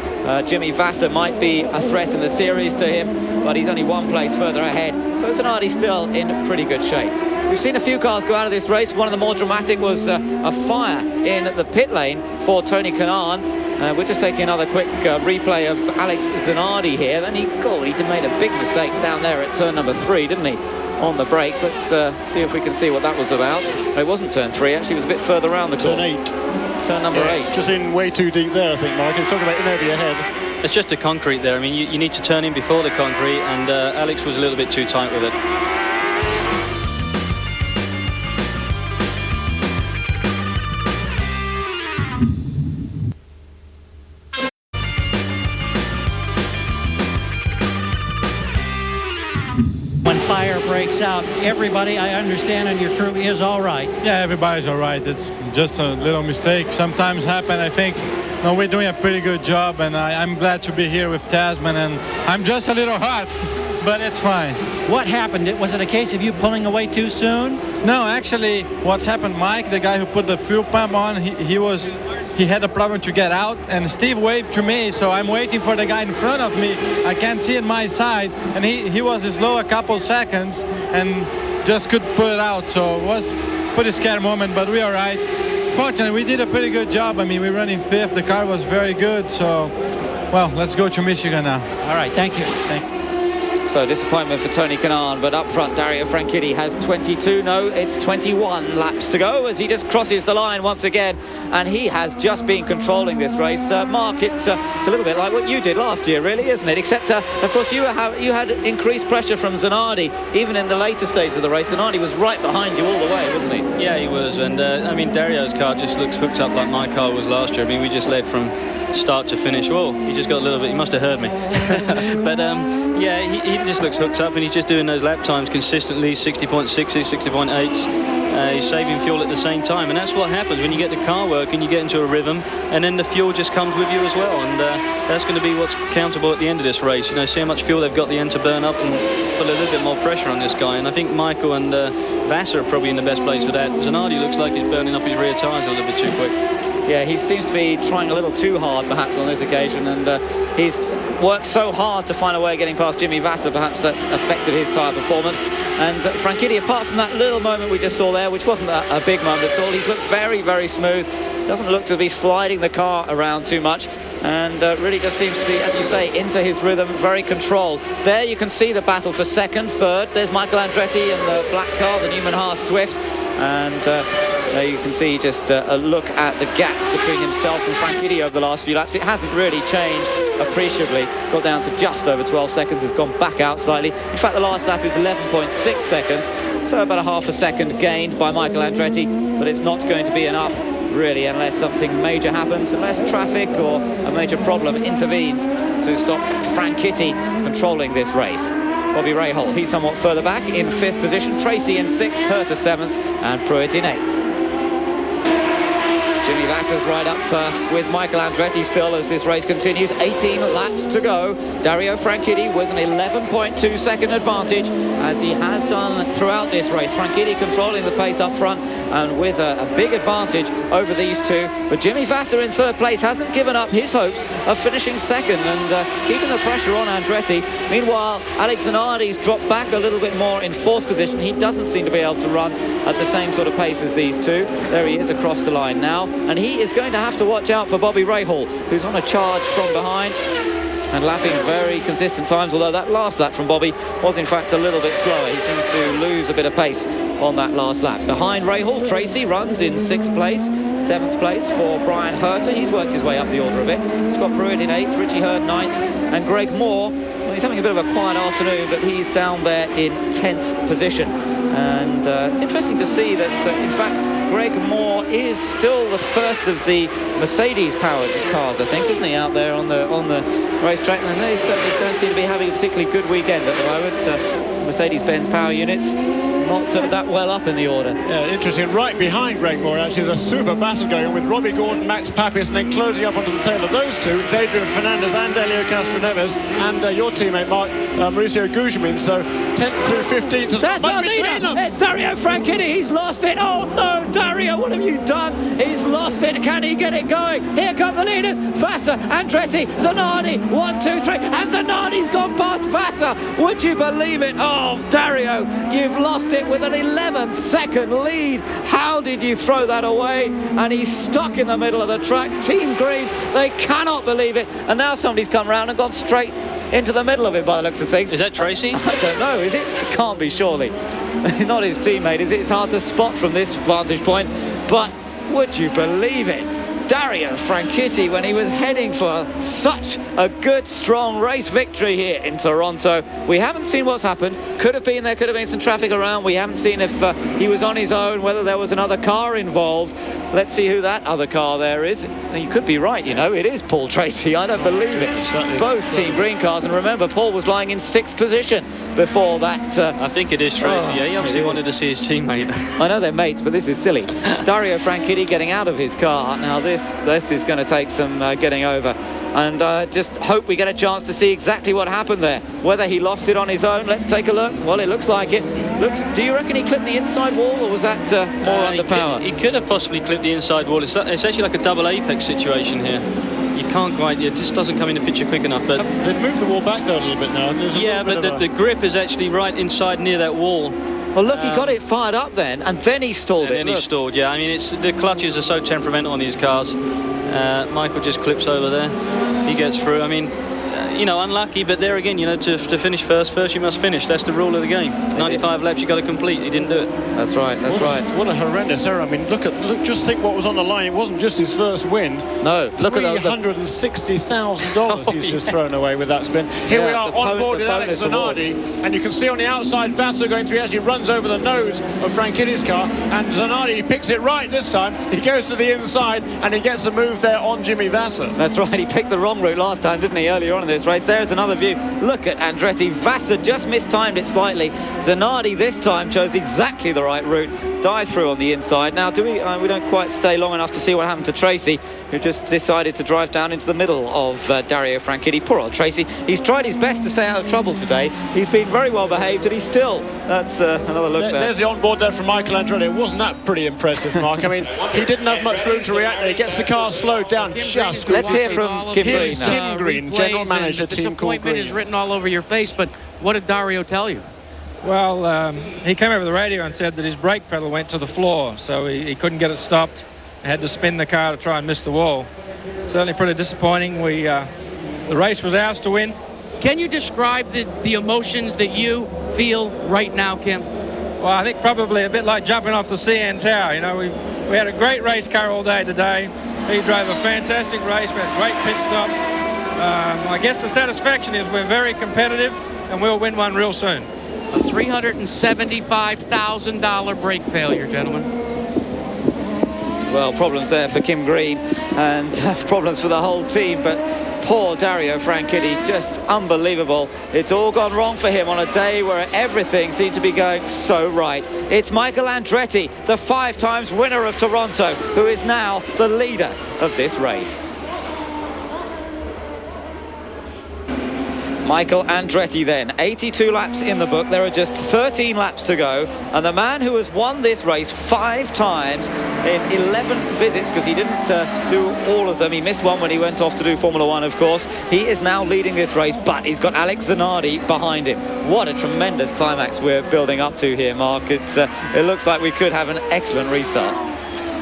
Jimmy Vassar might be a threat in the series to him, but he's only 1 place further ahead. So Zanardi's still in pretty good shape. We've seen a few cars go out of this race. One of the more dramatic was a fire in the pit lane for Tony Kanaan. We're just taking another quick replay of Alex Zanardi here. Then he made a big mistake down there at turn number 3, didn't he? On the brakes. Let's see if we can see what that was about. It wasn't turn 3, actually. It was a bit further around the course.
Turn 8.
Turn number 8.
Just in way too deep there, I think, Mark. You're talking about in over your head.
It's just the concrete there. I mean, you need to turn in before the concrete, and Alex was a little bit too tight with it.
When fire breaks out, everybody, I understand, on your crew is all right.
Yeah, everybody's all right. It's just a little mistake. Sometimes happen. I think we're doing a pretty good job, and I'm glad to be here with Tasman, and I'm just a little hot, but it's fine.
What happened? Was it a case of you pulling away too soon?
No, actually, what's happened, Mike, the guy who put the fuel pump on, he had a problem to get out, and Steve waved to me, so I'm waiting for the guy in front of me. I can't see in my side, and he was slow a couple seconds and just could pull it out, so it was a pretty scary moment, but we're all right. Fortunately, we did a pretty good job. I mean, we're running 5th. The car was very good, so, well, let's go to Michigan now.
All right, thank you.
So disappointment for Tony Kanaan, but up front Dario Franchitti has 22, no, it's 21 laps to go as he just crosses the line once again, and he has just been controlling this race. Mark, it's a little bit like what you did last year, really, isn't it? Except, of course, you had increased pressure from Zanardi, even in the later stage of the race. Zanardi was right behind you all the way, wasn't he?
Yeah, he was, and I mean, Dario's car just looks hooked up like my car was last year. I mean, we just led from start to finish. Whoa, he just got a little bit, he must have heard me. But yeah, he just looks hooked up, and he's just doing those lap times consistently, 60.6s, 60.8s. He's saving fuel at the same time, and that's what happens when you get the car working. You get into a rhythm, and then the fuel just comes with you as well, and that's going to be what's countable at the end of this race. See how much fuel they've got at the end to burn up and put a little bit more pressure on this guy, and I think Michael and Vassar are probably in the best place for that. Zanardi looks like he's burning up his rear tyres a little bit too quick.
Yeah, he seems to be trying a little too hard perhaps on this occasion, and he's worked so hard to find a way of getting past Jimmy Vassar. Perhaps that's affected his tyre performance. And Franchitti, apart from that little moment we just saw there, which wasn't a big moment at all, he's looked very, very smooth. Doesn't look to be sliding the car around too much, and really just seems to be, as you say, into his rhythm, very controlled. There you can see the battle for second, third. There's Michael Andretti in the black car, the Newman Haas Swift, and there you can see just a look at the gap between himself and Franchitti over the last few laps. It hasn't really changed appreciably. Got down to just over 12 seconds, has gone back out slightly. In fact, the last lap is 11.6 seconds, so about a half a second gained by Michael Andretti, but it's not going to be enough, really, unless something major happens, unless traffic or a major problem intervenes to stop Franchitti controlling this race. Bobby Rahal, he's somewhat further back in 5th position. Tracy in 6th, Herta 7th, and Pruitt in 8th. Jimmy Vassar's right up with Michael Andretti still as this race continues. 18 laps to go. Dario Franchitti with an 11.2 second advantage, as he has done throughout this race. Franchitti controlling the pace up front and with a big advantage over these two. But Jimmy Vassar in 3rd place hasn't given up his hopes of finishing 2nd and keeping the pressure on Andretti. Meanwhile, Alex Zanardi's dropped back a little bit more in 4th position. He doesn't seem to be able to run at the same sort of pace as these two. There he is across the line now, and he is going to have to watch out for Bobby Rahal, who's on a charge from behind and lapping very consistent times, although that last lap from Bobby was in fact a little bit slower. He seemed to lose a bit of pace on that last lap. Behind Rahal, Tracy runs in 6th place. 7th place for Brian Herta. He's worked his way up the order a bit. Scott Pruitt in 8th, Richie Hurd 9th, and Greg Moore, well, he's having a bit of a quiet afternoon, but he's down there in 10th position. And it's interesting to see that, in fact, Greg Moore is still the first of the Mercedes-powered cars, I think, isn't he, out there on the racetrack? And they certainly don't seem to be having a particularly good weekend at the moment. Mercedes-Benz power units not that well up in the order.
Yeah, interesting. Right behind Greg Moore, actually, there's a super battle going on with Robbie Gordon, Max Papis, and then closing up onto the tail of those two, it's Adrian Fernandez and Elio Castroneves, and your teammate, Mauricio Guzmin. So 10th through 15th.
That's our leader! It's Dario Franchitti. He's lost it. Oh no, Dario, what have you done? He's lost it. Can he get it going? Here come the leaders. Vassar, Andretti, Zanardi. 1, 2, 3. And Zanardi's gone past Vassar. Would you believe it? Oh, Dario, you've lost it it with an 11-second lead. How did you throw that away? And he's stuck in the middle of the track. Team Green, they cannot believe it. And now somebody's come round and gone straight into the middle of it by the looks of things.
Is that Tracy?
I don't know, is it? It can't be, surely. Not his teammate, is it? It's hard to spot from this vantage point. But would you believe it? Dario Franchitti, when he was heading for such a good, strong race victory here in Toronto. We haven't seen what's happened. There could have been some traffic around. We haven't seen if he was on his own, whether there was another car involved. Let's see who that other car there is. You could be right, you know, it is Paul Tracy. I don't believe it. Both Team Green cars, and remember, Paul was lying in 6th position before that.
I think it is Tracy. Yeah, he obviously wanted to see his teammate.
I know they're mates, but this is silly. Dario Franchitti getting out of his car. Now this is going to take some getting over, and just hope we get a chance to see exactly what happened there. Whether he lost it on his own, let's take a look. Well, it looks like it. Do you reckon he clipped the inside wall, or was that more under power?
He could have possibly clipped the inside wall. It's actually like a double apex situation here. You can't quite, it just doesn't come into picture quick enough. But
they've moved the wall back though a little bit now.
Yeah, but the grip is actually right inside near that wall.
Well, look, he got it fired up then, and then he stalled it.
And then he stalled, yeah. I mean, the clutches are so temperamental on these cars. Michael just clips over there. He gets through. I mean, you know, unlucky, but there again, you know, to finish first you must finish. That's the rule of the game. 95 laps you got to complete. He didn't do it.
That's right.
What a horrendous error. I mean, just think what was on the line. It wasn't just his first win.
No, look at
$360,000 he's just thrown away with that spin. Here we are on board with Alex Zanardi, and you can see on the outside Vassar going through. He actually runs over the nose of Franchitti's car, and Zanardi picks it right this time. He goes to the inside, and he gets a move there on Jimmy Vassar.
That's right. He picked the wrong route last time, didn't he, earlier on in this race? There's another view. Look at Andretti. Vassar just mistimed it slightly. Zanardi this time chose exactly the right route. Dived through on the inside. Now, we don't quite stay long enough to see what happened to Tracy, who just decided to drive down into the middle of Dario Franchitti. Poor old Tracy. He's tried his best to stay out of trouble today. He's been very well behaved, and he's still. That's another look there.
There's the onboard there from Michael Andretti. It wasn't that pretty impressive, Mark. I mean, he didn't have much room to react there. He gets the car slowed down just.
Let's hear from Kim Green now.
Kim Green, general manager, Team Cool Green.
Disappointment is written all over your face, but what did Dario tell you?
Well, he came over the radio and said that his brake pedal went to the floor, so he couldn't get it stopped. He had to spin the car to try and miss the wall. Certainly pretty disappointing. The race was ours to win.
Can you describe the emotions that you feel right now, Kim?
Well, I think probably a bit like jumping off the CN Tower. You know, we had a great race car all day today. He drove a fantastic race. We had great pit stops. I guess the satisfaction is we're very competitive, and we'll win one real soon.
A $375,000 brake failure, gentlemen.
Well, problems there for Kim Green, and problems for the whole team, but poor Dario Franchitti, just unbelievable. It's all gone wrong for him on a day where everything seemed to be going so right. It's Michael Andretti, the 5 times winner of Toronto, who is now the leader of this race. Michael Andretti then, 82 laps in the book. There are just 13 laps to go, and the man who has won this race 5 times in 11 visits, because he didn't do all of them. He missed one when he went off to do Formula 1, of course. He is now leading this race, but he's got Alex Zanardi behind him. What a tremendous climax we're building up to here, Mark. It looks like we could have an excellent restart.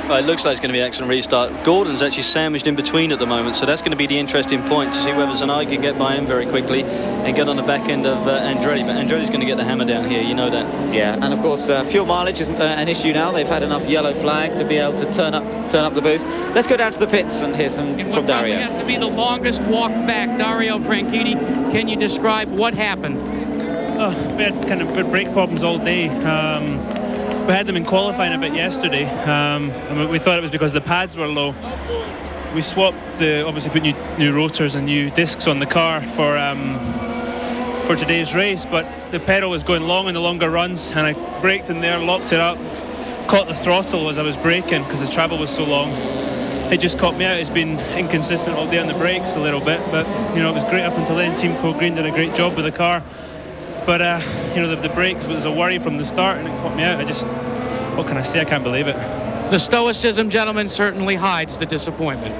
Well, it looks like it's going to be an excellent restart. Gordon's actually sandwiched in between at the moment, so that's going to be the interesting point, to see whether Zanardi can get by him very quickly and get on the back end of Andretti. But Andretti's going to get the hammer down here, you know that. Yeah, and of course fuel mileage is an issue now. They've had enough yellow flag to be able to turn up the boost. Let's go down to the pits and hear some from Dario.
It has to be the longest walk back. Dario Franchitti, can you describe what happened?
We had kind of brake problems all day. We had them in qualifying a bit yesterday, and we thought it was because the pads were low. We swapped obviously put new rotors and new discs on the car for today's race, but the pedal was going long in the longer runs, and I braked in there, locked it up, caught the throttle as I was braking because the travel was so long. It just caught me out. It's been inconsistent all day on the brakes a little bit, but you know, it was great up until then. Team Cool Green did a great job with the car. But, you know, the brakes was a worry from the start, and it caught me out. What can I say? I can't believe it.
The stoicism, gentlemen, certainly hides the disappointment.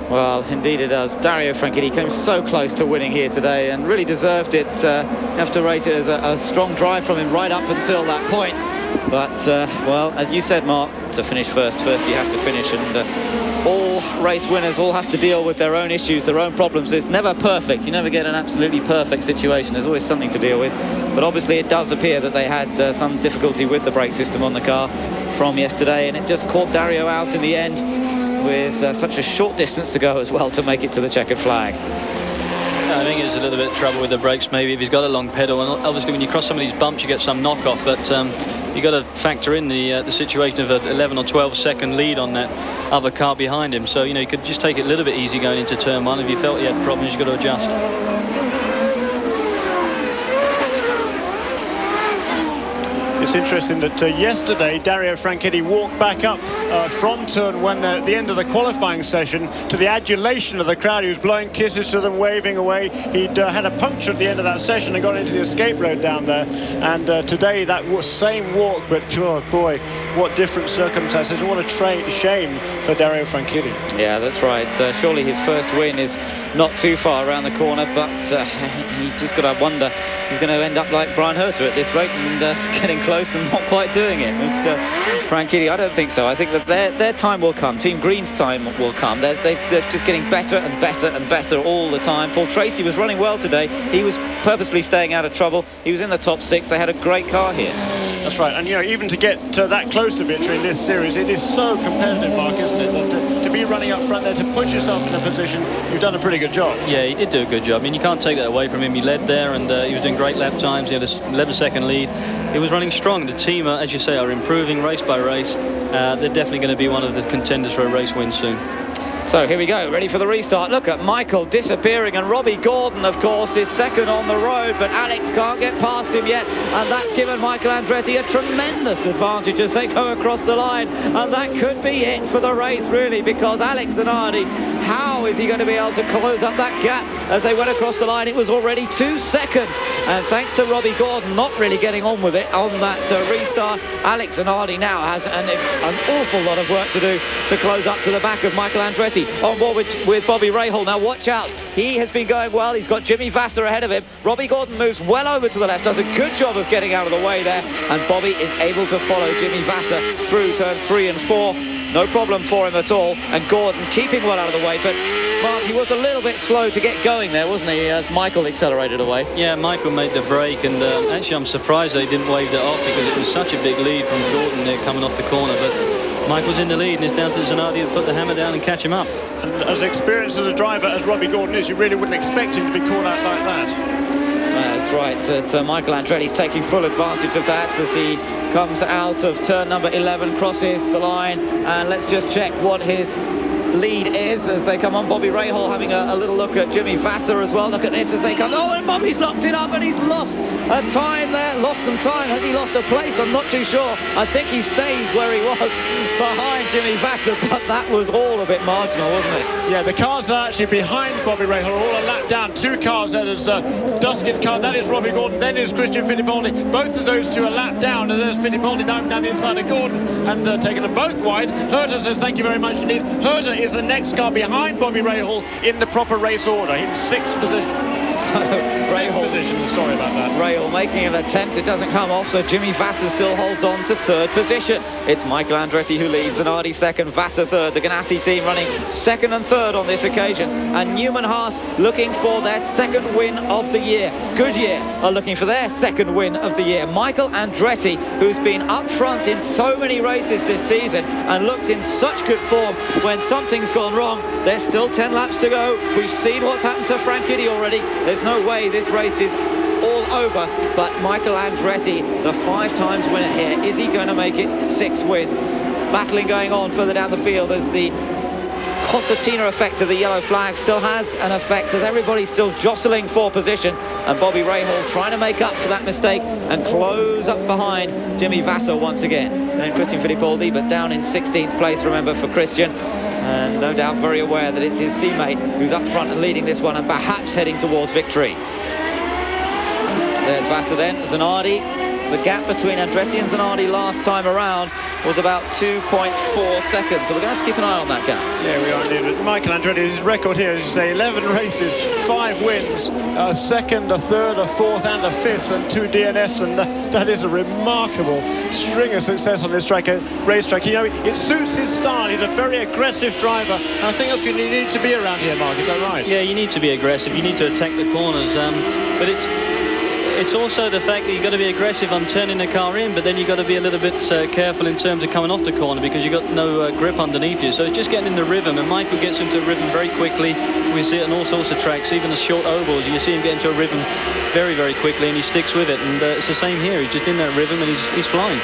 Well, indeed it does. Dario Franchitti came so close to winning here today and really deserved it. You have to rate it as a strong drive from him right up until that point. But, well, as you said, Mark, to finish first you have to finish. And all race winners all have to deal with their own issues, their own problems. It's never perfect. You never get an absolutely perfect situation. There's always something to deal with. But obviously it does appear that they had some difficulty with the brake system on the car from yesterday. And it just caught Dario out in the end, with such a short distance to go as well to make it to the checkered flag.
I think there's a little bit of trouble with the brakes maybe if he's got a long pedal, and obviously when you cross some of these bumps you get some knockoff, but you've got to factor in the situation of an 11 or 12 second lead on that other car behind him. So, you know, you could just take it a little bit easy going into turn one. If you felt he had problems, you've got to adjust.
It's interesting that yesterday Dario Franchitti walked back up from turn one at the end of the qualifying session to the adulation of the crowd. He was blowing kisses to them, waving away. He'd had a puncture at the end of that session and got into the escape road down there. And today that was same walk, but oh boy, what different circumstances. What a shame for Dario Franchitti.
Yeah, that's right. Surely his first win is not too far around the corner, but he's just got to wonder he's going to end up like Brian Herter at this rate and getting close and not quite doing it. But Franchitti, I don't think so. I think that their time will come. Team Green's time will come. They're just getting better and better and better all the time. Paul Tracy was running well today. He was purposely staying out of trouble. He was in the top 6. They had a great car here.
That's right. And, you know, even to get that close to victory in this series, it is so competitive, Mark, isn't it? That to be running up front there, to put yourself in a position, you've done a pretty good job.
Yeah, he did do a good job. I mean, you can't take that away from him. He led there, and he was doing great lap times. He had a 11-second lead. He was running strong. The team, as you say, are improving race by race. They're definitely going to be one of the contenders for a race win soon.
So here we go, ready for the restart. Look at Michael disappearing, and Robbie Gordon, of course, is second on the road, but Alex can't get past him yet, and that's given Michael Andretti a tremendous advantage as they go across the line, and that could be it for the race, really, because Alex Zanardi, how is he going to be able to close up that gap as they went across the line? It was already 2 seconds, and thanks to Robbie Gordon not really getting on with it on that restart, Alex Zanardi now has an awful lot of work to do to close up to the back of Michael Andretti. On board with Bobby Rahal. Now watch out, he has been going well. He's got Jimmy Vasser ahead of him. Robbie Gordon moves well over to the left, does a good job of getting out of the way there, and Bobby is able to follow Jimmy Vasser through turns 3 and 4. No problem for him at all, and Gordon keeping well out of the way, but Mark, he was a little bit slow to get going there, wasn't he, as Michael accelerated away?
Yeah, Michael made the break, and actually I'm surprised they didn't wave that off, because it was such a big lead from Gordon there coming off the corner, but Michael's in the lead, and it's down to Zanardi to put the hammer down and catch him up.
And as experienced as a driver as Robbie Gordon is, you really wouldn't expect him to be caught out like that.
That's right. Michael Andretti's taking full advantage of that as he comes out of turn number 11, crosses the line, and let's just check what his lead is as they come on. Bobby Rahal having a little look at Jimmy Vasser as well. Look at this as they come. Oh, and Bobby's locked it up, and he's lost a time there. Lost some time. Has he lost a place? I'm not too sure. I think he stays where he was behind Jimmy Vasser, but that was all a bit marginal, wasn't it?
Yeah, the cars are actually behind Bobby Rahal, all a lap down. 2 cars there. There's Duskin car, that is Robbie Gordon, then is Christian Fittipaldi. Both of those two are lap down, and there's Fittipaldi down the inside of Gordon and taking them both wide. Herter says thank you very much indeed. Herter is the next car behind Bobby Rahal in the proper race order, in 6th position. Sorry about that.
Rahal making an attempt, it doesn't come off, so Jimmy Vasser still holds on to 3rd position. It's Michael Andretti who leads, Zanardi 2nd, Vasser 3rd. The Ganassi team running 2nd and 3rd on this occasion, and Newman Haas looking for their 2nd win of the year. Goodyear are looking for their 2nd win of the year. Michael Andretti, who's been up front in so many races this season and looked in such good form, when something's gone wrong, there's still 10 laps to go. We've seen what's happened to Franchitti already. There's no way this race is all over, but Michael Andretti, the 5 times winner here, is he going to make it 6 wins? Battling going on further down the field as the concertina effect of the yellow flag still has an effect, as everybody's still jostling for position, and Bobby Rahal trying to make up for that mistake and close up behind Jimmy Vasser once again. And Christian Fittipaldi, but down in 16th place, remember, for Christian, and no doubt very aware that it's his teammate who's up front and leading this one and perhaps heading towards victory. There's Vasser then, Zanardi. The gap between Andretti and Zanardi last time around was about 2.4 seconds. So we're going to have to keep an eye on that gap.
Yeah, we are indeed. Michael Andretti's record here, as you say, 11 races, 5 wins, a second, a third, a fourth and a fifth, and 2 DNFs, and that is a remarkable string of success on this racetrack. You know, it suits his style. He's a very aggressive driver, and I think that's what you need to be around here, Mark. Is that right?
Yeah, you need to be aggressive. You need to attack the corners, but it's also the fact that you've got to be aggressive on turning the car in, but then you've got to be a little bit careful in terms of coming off the corner because you've got no grip underneath you. So it's just getting in the rhythm, and Michael gets into a rhythm very quickly. We see it on all sorts of tracks, even the short ovals. You see him get into a rhythm very, very quickly, and he sticks with it. And it's the same here. He's just in that rhythm, and he's flying.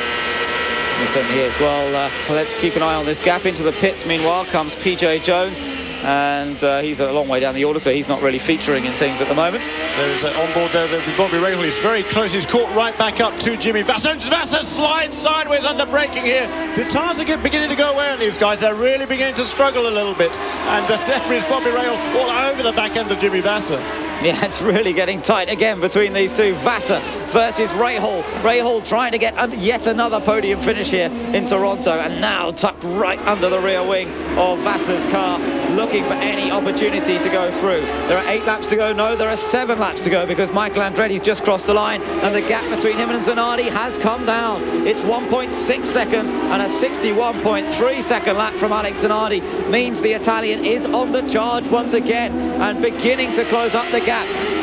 He certainly is. Well, let's keep an eye on this gap. Into the pits, meanwhile, comes PJ Jones. And he's a long way down the order, so he's not really featuring in things at the moment.
There's on board there with Bobby Rahal. He's very close. He's caught right back up to Jimmy Vasser. And Vasser slides sideways under braking here. The tyres are beginning to go away on these guys. They're really beginning to struggle a little bit. And there is Bobby Rahal all over the back end of Jimmy Vasser.
Yeah, it's really getting tight again between these two. Vasser versus Rahal. Rahal trying to get yet another podium finish here in Toronto, and now tucked right under the rear wing of Vasser's car, looking for any opportunity to go through. There are 8 laps to go. No, there are 7 laps to go because Michael Andretti's just crossed the line, and the gap between him and Zanardi has come down. It's 1.6 seconds, and a 61.3 second lap from Alex Zanardi means the Italian is on the charge once again and beginning to close up the gap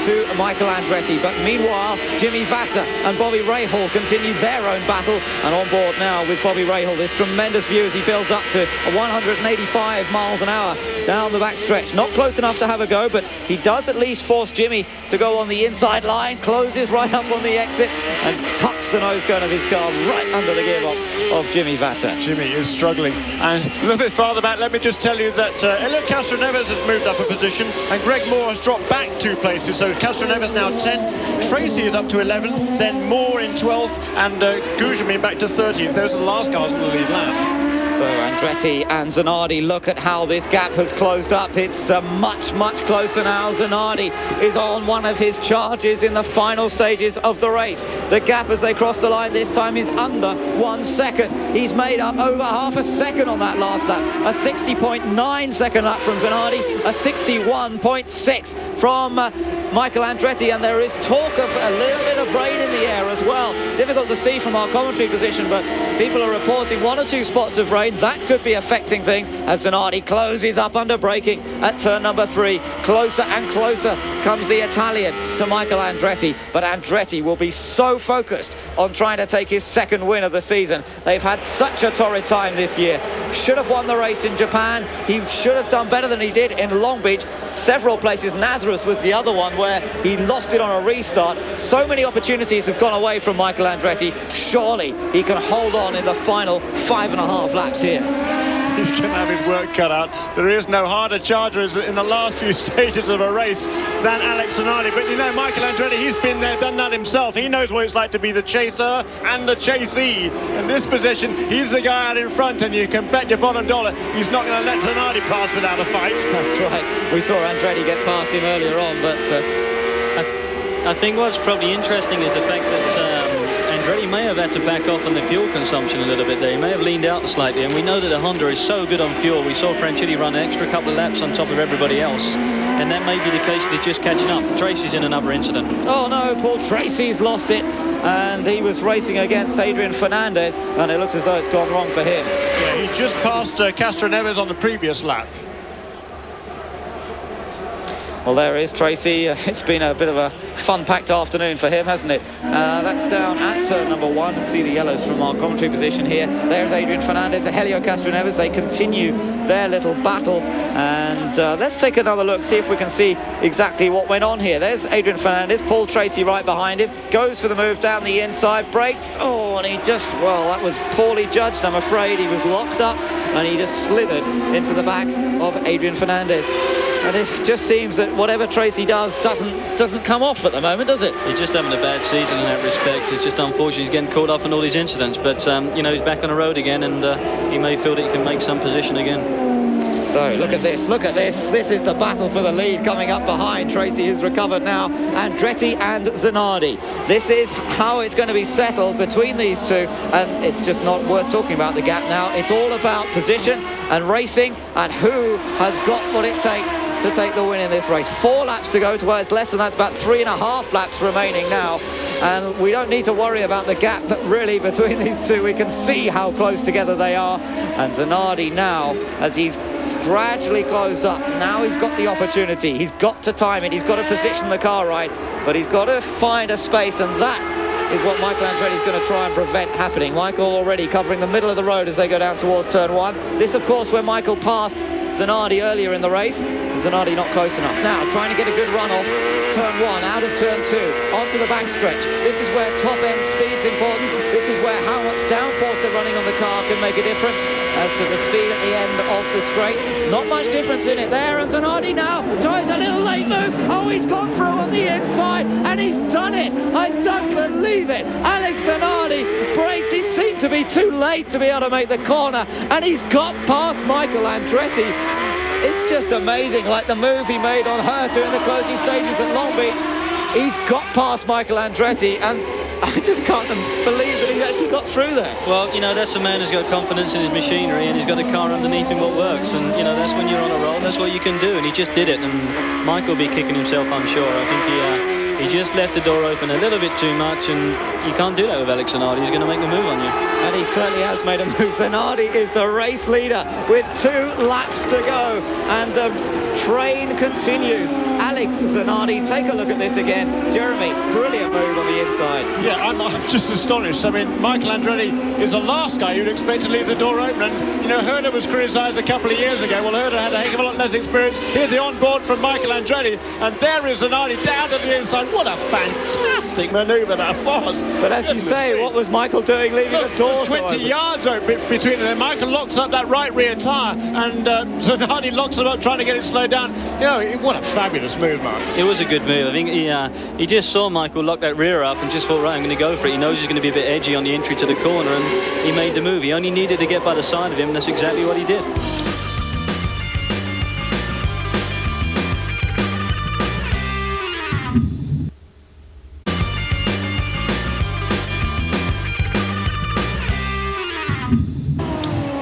to Michael Andretti. But meanwhile, Jimmy Vasser and Bobby Rahal continue their own battle, and on board now with Bobby Rahal, this tremendous view as he builds up to 185 miles an hour down the backstretch. Not close enough to have a go, but he does at least force Jimmy to go on the inside line, closes right up on the exit and tucks the nose cone of his car right under the gearbox of Jimmy Vasser.
Jimmy is struggling, and a little bit farther back, let me just tell you that Elio Castroneves has moved up a position and Greg Moore has dropped back 2 places. So Castroneves now 10th, Tracy is up to 11th, then Moore in 12th, and Gujamin back to 13th. Those are the last cars on the lead lap.
So Andretti and Zanardi, look at how this gap has closed up. It's much, much closer now. Zanardi is on one of his charges in the final stages of the race. The gap as they cross the line this time is under 1 second. He's made up over half a second on that last lap. A 60.9 second lap from Zanardi, a 61.6 from Michael Andretti, and there is talk of a little bit of rain in the air as well. Difficult to see from our commentary position, but people are reporting 1 or 2 spots of rain. That could be affecting things as Zanardi closes up under braking at turn number 3. Closer and closer comes the Italian to Michael Andretti, but Andretti will be so focused on trying to take his 2nd win of the season. They've had such a torrid time this year. Should have won the race in Japan. He should have done better than he did in Long Beach. Several places. Nazareth was the other one where he lost it on a restart. So many opportunities have gone away from Michael Andretti. Surely he can hold on in the final 5.5 laps here.
He's going to have his work cut out. There is no harder charger in the last few stages of a race than Alex Zanardi. But you know, Michael Andretti, he's been there, done that himself. He knows what it's like to be the chaser and the chasee. In this position, he's the guy out in front, and you can bet your bottom dollar he's not going to let Zanardi pass without a fight.
That's right. We saw Andretti get past him earlier on, but
I think what's probably interesting is the fact that Andretti may have had to back off on the fuel consumption a little bit there. He may have leaned out slightly, and we know that the Honda is so good on fuel. We saw Franchitti run an extra couple of laps on top of everybody else, and that may be the case that he's just catching up. Tracy's in another incident.
Oh no, Paul Tracy's lost it, and he was racing against Adrian Fernandez, and it looks as though it's gone wrong for him.
Yeah, he just passed Castroneves on the previous lap.
Well, there is Tracy. It's been a bit of a fun-packed afternoon for him, hasn't it? That's down at turn number 1. See the yellows from our commentary position here. There's Adrian Fernandez, Helio Castroneves. They continue their little battle. And let's take another look, see if we can see exactly what went on here. There's Adrian Fernandez, Paul Tracy right behind him. Goes for the move down the inside, brakes. Oh, and he just, well, that was poorly judged, I'm afraid. He was locked up, and he just slithered into the back of Adrian Fernandez. And it just seems that whatever Tracy does doesn't come off at the moment, does it?
He's just having a bad season in that respect. It's just unfortunate he's getting caught up in all these incidents. But, you know, he's back on the road again, and he may feel that he can make some position again.
So look at this, this is the battle for the lead coming up behind. Tracy has recovered now, Andretti and Zanardi. This is how it's going to be settled between these two, and it's just not worth talking about the gap now. It's all about position and racing and who has got what it takes to take the win in this race. 4 laps to go to where it's less than that. It's about 3.5 laps remaining now, and we don't need to worry about the gap, but really between these two we can see how close together they are. And Zanardi now, as he's gradually closed up, now he's got the opportunity. He's got to time it, he's got to position the car right, but he's got to find a space, and that is what Michael Andretti is going to try and prevent happening. Michael already covering the middle of the road as they go down towards turn 1. This, of course, where Michael passed Zanardi earlier in the race. Zanardi not close enough. Now trying to get a good run off turn 1, out of turn 2, onto the back stretch. This is where top end speed's important. This is where how much downforce they're running on the car can make a difference as to the speed at the end of the straight. Not much difference in it there, and Zanardi now tries a little late move. Oh, he's gone through on the inside, and he's done it. I don't believe it. Alex Zanardi braked. He seemed to be too late to be able to make the corner, and he's got past Michael Andretti. It's just amazing, like the move he made on Herta in the closing stages at Long Beach. He's got past Michael Andretti, and I just can't believe that he actually got through there.
Well, you know, that's a man who's got confidence in his machinery, and he's got a car underneath him what works, and you know, that's when you're on a roll, that's what you can do, and he just did it. And Michael will be kicking himself, I'm sure. I think he just left the door open a little bit too much, and you can't do that with Alex Zanardi. He's going to make the move on you.
And he certainly has made a move. Zanardi is the race leader with 2 laps to go, and the train continues. Alex Zanardi, take a look at this again. Jeremy, brilliant move on the inside.
Yeah, I'm just astonished. I mean, Michael Andretti is the last guy you'd expect to leave the door open, and you know, Herta was criticised a couple of years ago. Well, Herta had a heck of a lot less experience. Here's the on-board from Michael Andretti, and there is Zanardi down to the inside. What a fantastic manoeuvre that was.
But as you say, what was Michael doing leaving the door so
20
open?
yards between them. Michael locks up that right rear tyre, and Zanardi locks him up trying to get it slowed down. You know, what a fabulous move, Mark.
It was a good move. I think he just saw Michael lock that rear up and just thought, right, I'm going to go for it. He knows he's going to be a bit edgy on the entry to the corner, and he made the move. He only needed to get by the side of him, and that's exactly what he did.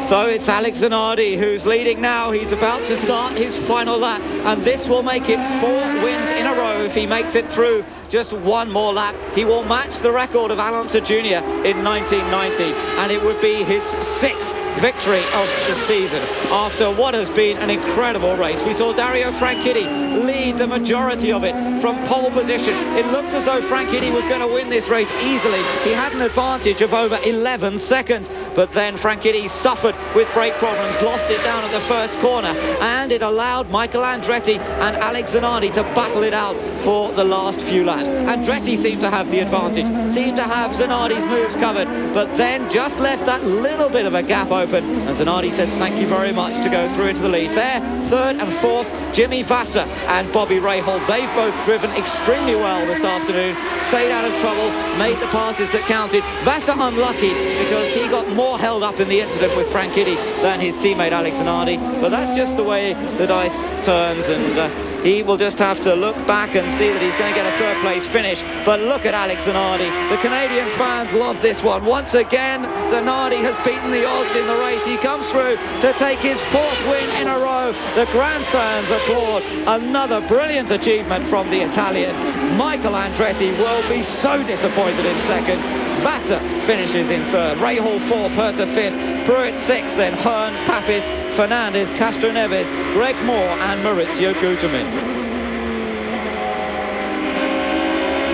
So it's Alex Zanardi who's leading now. He's about to start his final lap, and this will make it 4 wins in a row. If he makes it through just 1 more lap, he will match the record of Alonso Jr. in 1990, and it would be his 6th victory of the season after what has been an incredible race. We saw Dario Franchitti lead the majority of it from pole position. It looked as though Franchitti was going to win this race easily. He had an advantage of over 11 seconds, but then Franchitti suffered with brake problems, lost it down at the first corner, and it allowed Michael Andretti and Alex Zanardi to battle it out for the last few laps. Andretti seemed to have the advantage, seemed to have Zanardi's moves covered, but then just left that little bit of a gap open, and Zanardi said thank you very much to go through into the lead. There, 3rd and 4th, Jimmy Vasser and Bobby Rahal. They've both driven extremely well this afternoon, stayed out of trouble, made the passes that counted. Vasser unlucky because he got more held up in the incident with Franchitti than his teammate Alex Zanardi, but that's just the way the dice turns, and he will just have to look back and see that he's going to get a 3rd place finish. But look at Alex Zanardi. The Canadian fans love this one. Once again, Zanardi has beaten the odds in the race. He comes through to take his 4th win in a row. The grandstands applaud. Another brilliant achievement from the Italian. Michael Andretti will be so disappointed in 2nd. Vasser finishes in 3rd. Rahal 4th, Herta 5th, Pruitt 6th, then Hearn, Papis, Fernandez, Castro Neves, Greg Moore and Maurizio Guterman.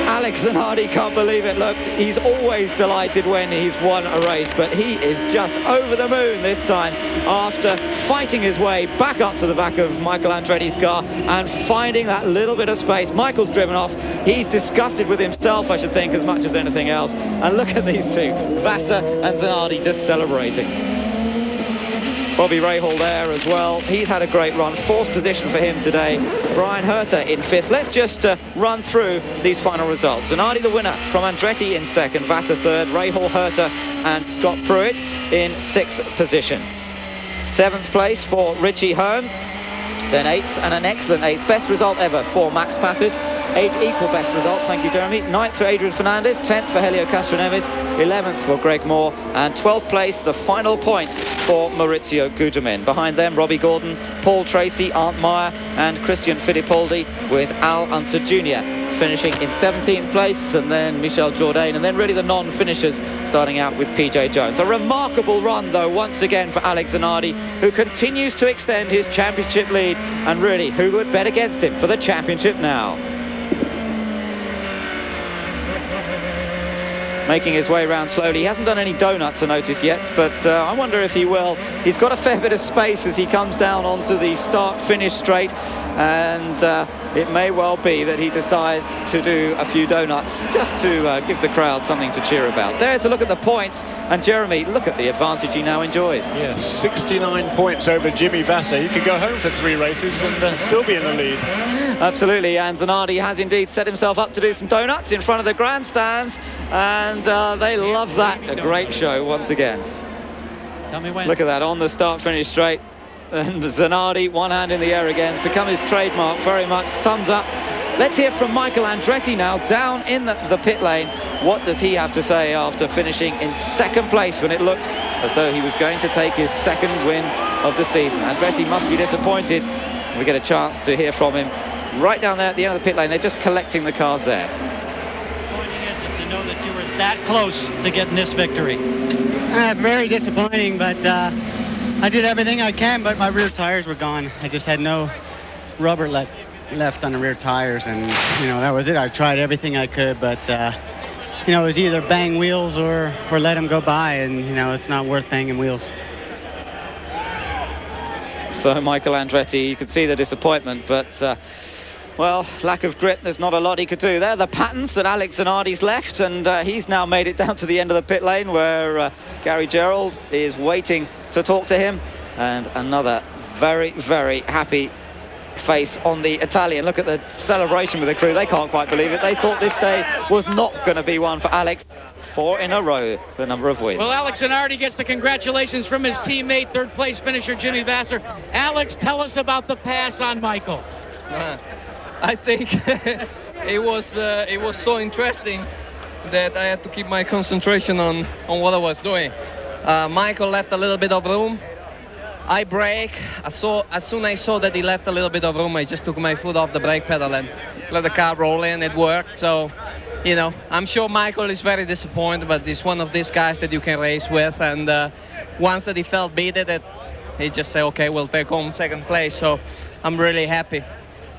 Alex Zanardi can't believe it. Look, he's always delighted when he's won a race, but he is just over the moon this time after fighting his way back up to the back of Michael Andretti's car and finding that little bit of space. Michael's driven off. He's disgusted with himself, I should think, as much as anything else. And look at these two, Vasser and Zanardi, just celebrating. Bobby Rahal there as well. He's had a great run. 4th position for him today. Brian Herta in 5th. Let's just run through these final results. Zanardi the winner from Andretti in 2nd, Vasser 3rd, Rahal, Herta and Scott Pruitt in 6th position. 7th place for Richie Hearn. Then 8th, and an excellent 8th. Best result ever for Max Papis. 8th equal best result, thank you, Jeremy. 9th for Adrian Fernandez, 10th for Helio Castroneves, 11th for Greg Moore, and 12th place, the final point for Maurizio Gugelmin. Behind them, Robbie Gordon, Paul Tracy, Arndt Meyer, and Christian Fittipaldi, with Al Unser Jr. finishing in 17th place, and then Michel Jourdain, and then really the non-finishers starting out with PJ Jones. A remarkable run, though, once again for Alex Zanardi, who continues to extend his championship lead, and really, who would bet against him for the championship now? Making his way around slowly. He hasn't done any donuts, I notice, yet, but I wonder if he will. He's got a fair bit of space as he comes down onto the start-finish straight, and it may well be that he decides to do a few donuts just to give the crowd something to cheer about. There's a look at the points, and Jeremy, look at the advantage he now enjoys.
Yeah, 69 points over Jimmy Vasser. He could go home for 3 races and still be in the lead.
Absolutely, and Zanardi has indeed set himself up to do some donuts in front of the grandstands, and they love that. A great show once again.
Tell me when.
Look at that, on the start-finish straight. And Zanardi, one hand in the air again. It's become his trademark very much. Thumbs up. Let's hear from Michael Andretti now, down in the pit lane. What does he have to say after finishing in 2nd place when it looked as though he was going to take his 2nd win of the season? Andretti must be disappointed. We get a chance to hear from him right down there at the end of the pit lane. They're just collecting the cars there.
Disappointing is to know that you were that close to getting this victory.
Very disappointing, but I did everything I can, but my rear tires were gone. I just had no rubber left on the rear tires, and you know, that was it. I tried everything I could, but you know, it was either bang wheels or let them go by, and you know, it's not worth banging wheels.
So Michael Andretti, you could see the disappointment, but well, lack of grit, there's not a lot he could do. There are the patterns that Alex Zanardi's left, and he's now made it down to the end of the pit lane where Gary Gerald is waiting to talk to him, and another very, very happy face on the Italian. Look at the celebration with the crew. They can't quite believe it. They thought this day was not going to be one for Alex. 4 in a row, the number of wins.
Well, Alex Zanardi gets the congratulations from his teammate, 3rd place finisher Jimmy Vasser. Alex, tell us about the pass on Michael.
I think it was so interesting that I had to keep my concentration on what I was doing. Michael left a little bit of room. I brake. As soon as I saw that he left a little bit of room, I just took my foot off the brake pedal and let the car roll in. It worked. So, you know, I'm sure Michael is very disappointed, but he's one of these guys that you can race with. And once that he felt beaten, he just said, okay, we'll take home 2nd place. So I'm really happy.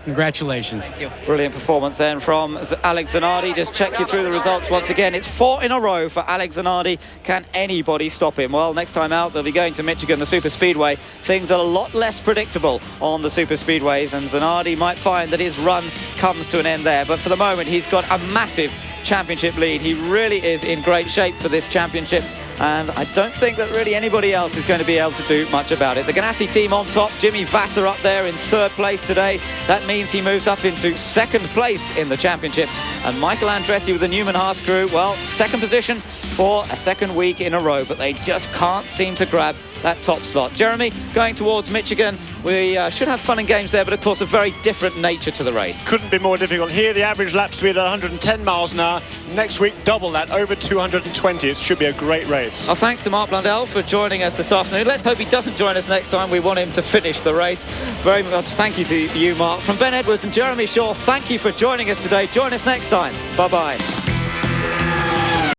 Congratulations.
Thank you.
Brilliant performance then from Alex Zanardi. Just check you through the results once again. It's 4 in a row for Alex Zanardi. Can anybody stop him? Well, next time out, they'll be going to Michigan, the Super Speedway. Things are a lot less predictable on the Super Speedways, and Zanardi might find that his run comes to an end there. But for the moment, he's got a massive championship lead. He really is in great shape for this championship, and I don't think that really anybody else is going to be able to do much about it. The Ganassi team on top, Jimmy Vasser up there in 3rd place today. That means he moves up into 2nd place in the championship. And Michael Andretti with the Newman Haas crew, well, 2nd position for a 2nd week in a row, but they just can't seem to grab that top slot. Jeremy, going towards Michigan, we should have fun and games there, but of course a very different nature to the race.
Couldn't be more difficult. Here the average lap speed at 110 miles an hour. Next week double that, over 220. It should be a great race.
Well, thanks to Mark Blundell for joining us this afternoon. Let's hope he doesn't join us next time. We want him to finish the race. Very much thank you to you, Mark. From Ben Edwards and Jeremy Shaw, thank you for joining us today. Join us next time. Bye-bye.